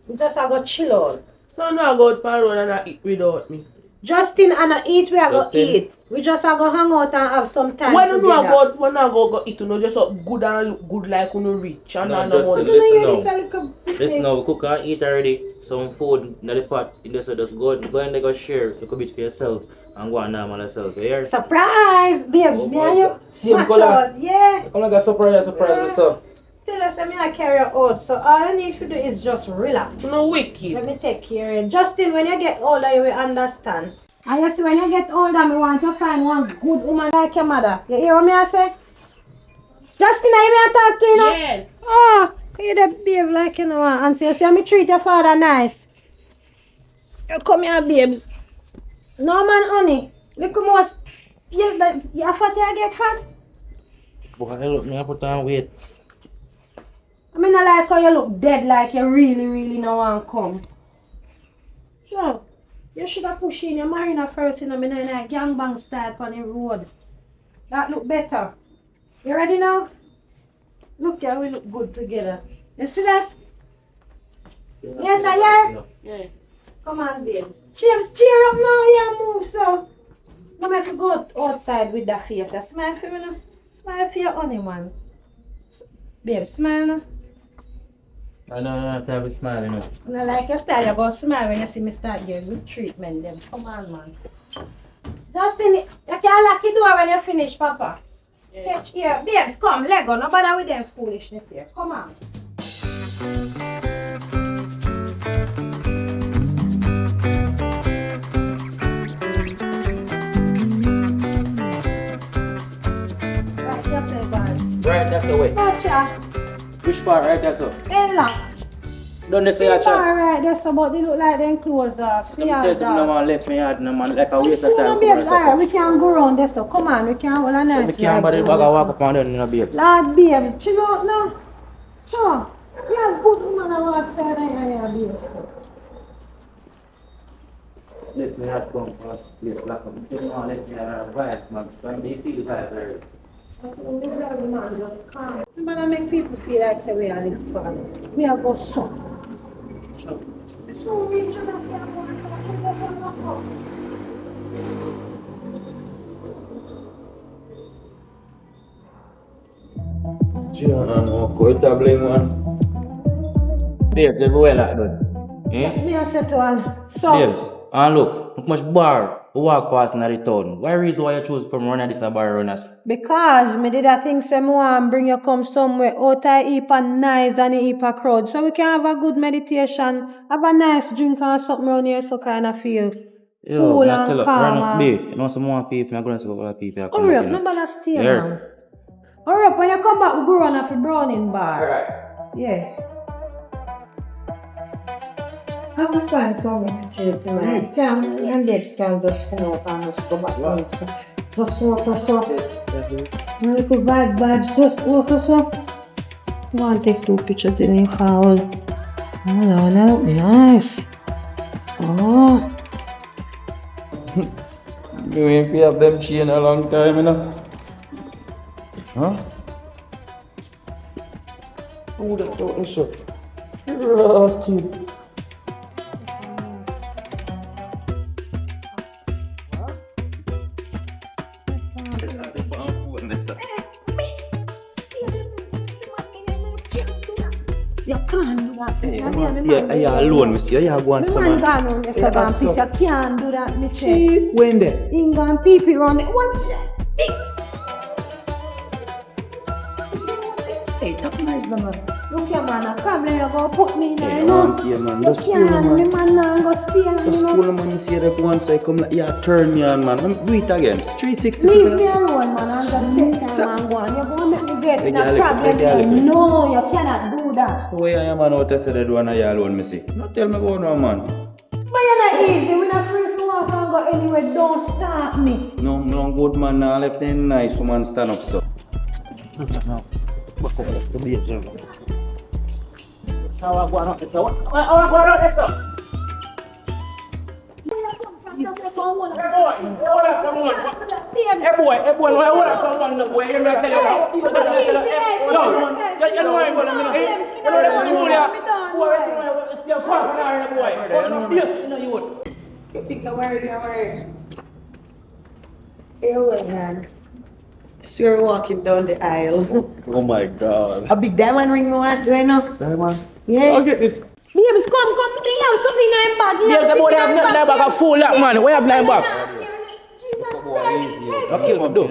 We just are going to chill out. So now go out for road and I eat without me. Justin and I eat, we are going to Justin. eat. We just are going to hang out and have some time When you know together. about when I go eat, you know, just up good and look good like you know rich and No, I Justin, know listen You know, now. you just a little bit- Listen now, we cook and eat already. Some food in the pot. In this, so just go in there, go share a little bit for yourself and go and normal yourself. You hear? Surprise, babes, Oh me my and you God. Same match color. out, yeah. Come like a surprise, Yeah. Tell us that me I carry you out, so all you need to do is just relax. you know wicked. Let me take care of you. Justin, when you get older, you will understand. And you see, when you get older, me want to find one good woman like your mother. You hear what me I say? Justin, I may talk to you now? Yes. Oh, you the behave like you know, and say, me treat your father nice. You come here, babes. No man, honey. Look more. You fat, you get fat? Boy, look, me I put on weight. I mean, I like how you look dead, like you really no want come. Sure. You should have pushed in your marina first, you know, me in a gangbang style on the road. That look better. You ready now? Look here, we look good together. You see that? You tired? Yeah. Come on, babes. Cheer up now, you move so. No make you go outside with that face. You smile for me now. Smile for your honey, man. Babe, smile now. I know, time to smile, you know. And I like your style, you go smile when you see me start getting good treatment then. Come on, man. Justin, you can lock the door when you finish, Papa. Catch here. Babes, come, let go. No bother with them foolishness here. Come on. Right, yourself, man. Right, that's the way. Gotcha. Which part? Right, that's up. Ella. Don't they say a chat? Alright, that's about they look like them clothes off. Let me tell you something, no man left me out, no man, like a waste of time. Alright, we can go around this, so come on, we can hold a nice So we can't bother ride bag through and walk this, up on them, you know, babes. Lord babes, chill out now. Sure. Yeah, good woman outside and I have you. Let me have come for this place. Like, let me have vibes, man. When they feel vibes, I'm gonna make people feel like say we are live far. We are go so. So rich enough we are going to Jangan mau kau tabling man. Babes, everywhere like that. Eh? Me I said to all. So Babes, and look much bar we walk past in the town. Why reason why you choose to come run at this bar run us? because me did a thing say me want bring you come somewhere out of heap and nice and a heap of crowd. So we can have a good meditation, have a nice drink and something around here so kind of feel Yo, cool I and tell you, calm. run up, babe. You know some more people, I'm going to see what people are coming. Hurry up, no bother stay Yeah. man. Hurry up, when you come back we go run up a Browning bar. Alright. Yeah. I will find something to drink tonight. And this can just come up and just go back home. So. Little vibes, so. Go and take 2 pictures in your house. Oh, no, nice. Oh. You ain't fi have them chain a long time, you know. Huh? Who that talking so? Rotty. You can't do that. Yeah, alone, me see. Yeah, go on, Me some man man. gone on there, so piece. You can't do that, me say. She when there? Him gone pee round there. Watch that. Hey, talk nice, man. Look here, man. A problem you go put me in there, you know. Yeah, man. You Just cool, can't, me man. man now go steal, Just you know. cool, man. You see that one side come like, yeah, turn me on, man. Do it again. It's 360. Leave me alone, man, and just take time and go on. You're going to make me get in a Make problem. it No, you cannot do that. Why I am man out tested that one I alone, me see. Not tell me about no man. But you're not easy. We're not free to walk and go anywhere. Don't stop me. No good man now left them nice woman stand up so. Shower go on, so what? What go on, so? Hey boy, why hold up from one boy? You know tell you now. You know I'm gonna mean. You know that you there. Boy, still far from there, boy. Yes, you know you would. You think I'm worried? Hey, well, man. So you're walking down the aisle. Oh my god. A big diamond ring you want, do I know? Diamond? Yeah. I'll get it. Babes, come. They have something in your bag. Yes, the boy have nothing like bag of fool up, man. Where have line bag? Easy. Don't kill me, do.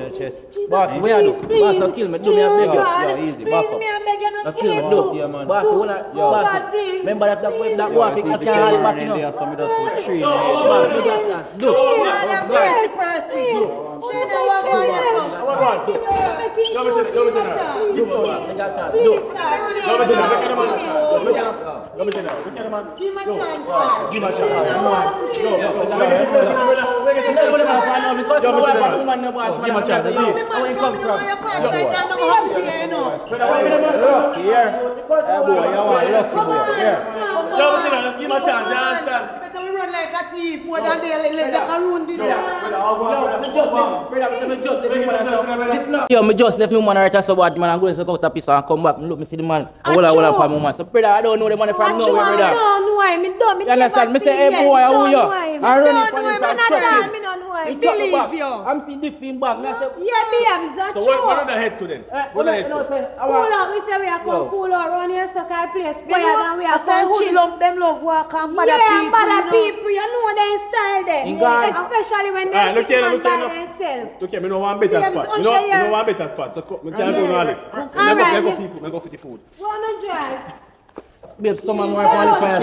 Boss, where you do? Boss, don't kill me, do me a beg you. Yo, easy, back up. Don't kill me, do. Yeah, man. Boss, boss, remember that boy, I think I can't hold it back, you know. So me just put 3 Do. Yo, me just left me woman right so bad, man. I'm going to go to piece and come back. Look, me see the man. Hold on for me, man. So, brother, I don't know the money from nowhere, brother. You understand? Me say, hey, boy, how you? I run in for this and truck him. Believe you. I'm seeing the film back. Me say, So what on the head to them? What on the head to? cool out, we say we are come cool out around here, so can place quiet and we are come chill. Lump them love walk and bother Yeah, people. bother people, you know their style there. Especially when they Look sit here, man look by here. themselves. Okay, me know one better Yeah, spot. Mr. You know Unsure, one better spot. So me can't go no live. Alright, Me go yeah. people, me go for the food. Go on and drive. babes, come on, more on the fire.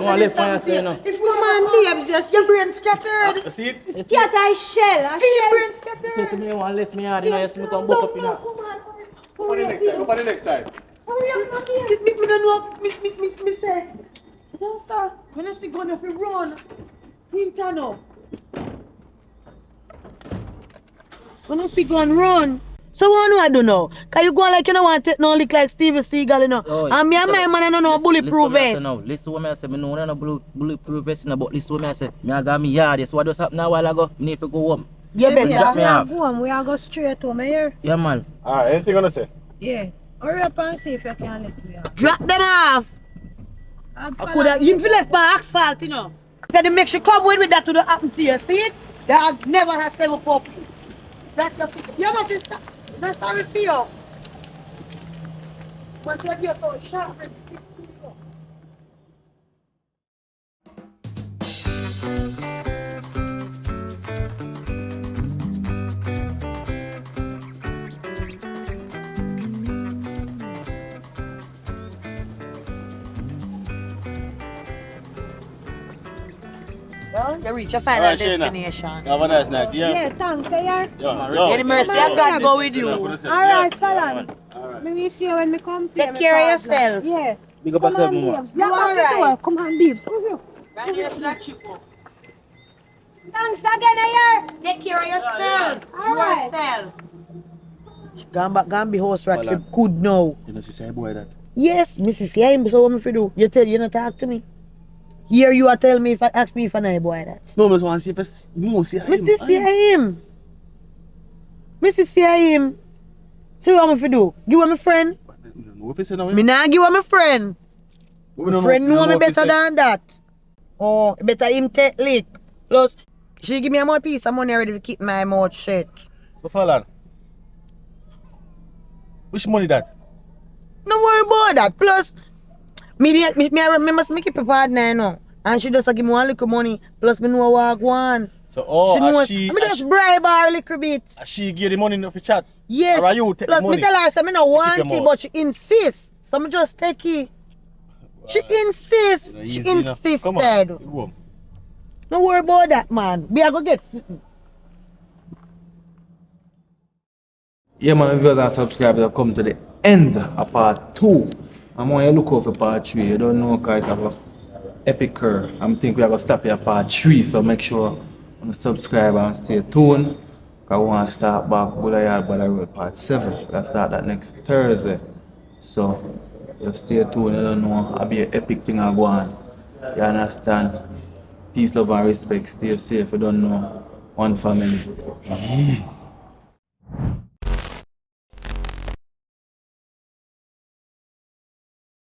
More left fire, say, you know. Come on, babes, just your brain scattered. You see it? scatter a shell. See your brain scattered. You see me one left me hard, you know, you see me come buck up, you know. Go on the next side. Go on the next side. Hurry up, my babe. Me don't know. Me say. No, sir. When I see gun, if you run, him turn up. When I see gun, run. So what do I do now? Cause you go like you don't want to take no lick like Stevie Seagal, you know. And me and my man I don't know bulletproof vest. Listen what I say, me know no bulletproof vest, but listen what I say. Me I got me yard, so what just happened a while ago? Me need to go home. You better. Drop me off. Go home, we are go straight home here. Yeah, man. Alright, anything gonna say? Yeah. Hurry up and see if you can let me out. Drop them off. I could have you left by asphalt, you know. Then make sure come with that to the happen to you. See it? Dog never has 7 puppy. That's the you're not that's sorry for you. But you're so sharp and stiff to you. Well, you reach your final destination. Have a nice night, Yeah, thanks, yeah. Any mercy of God go with you. Alright, Fallon. Me will see you when me come to Take care of yourself. Yeah. Big up yourself, mama. You alright? Come on, babes. Right here to that chipo. Thanks again, yeah. Take care of yourself. Alright. Yourself. Gambi horse rat for good now. You know, she say boy that. Yes, Mrs. See him, so what me for do? You tell you not talk to me. Here you are tell me if I ask me if I know boy that. No, but want to see if no see him. Mrs. See him. Mrs. See him. So what me for do? Give him a friend. No, if you say no, Me nah give him a friend. My friend know me better than that. Oh, better him take lick. Plus, she give me a more piece of money already to keep my mouth shut. So Fallon, which money that? No worry about that. Plus, me must make it prepared now, you know. And she just give me one little money. Plus, me know what I want. So, she just bribe her a little bit. She give the money enough for chat? Yes. Or you take Plus, the money? me tell her, say, me no want it, but she insists. So, me just take it. She insists. She insisted. Come on. No worry about that, man. We are going to get sitting. Yeah, man, viewers and subscribers have come to the end of part 2. I'm going to look out for part 3. You don't know because it have a epic curve. I'm thinking we are going to stop here at part 3. So make sure you subscribe and stay tuned. Because we want to start back Bullayard by the Road part 7. We'll start that next Thursday. So just stay tuned. You don't know. It'll be an epic thing I go on. You understand? Peace, love and respect. Stay safe. You don't know. One family.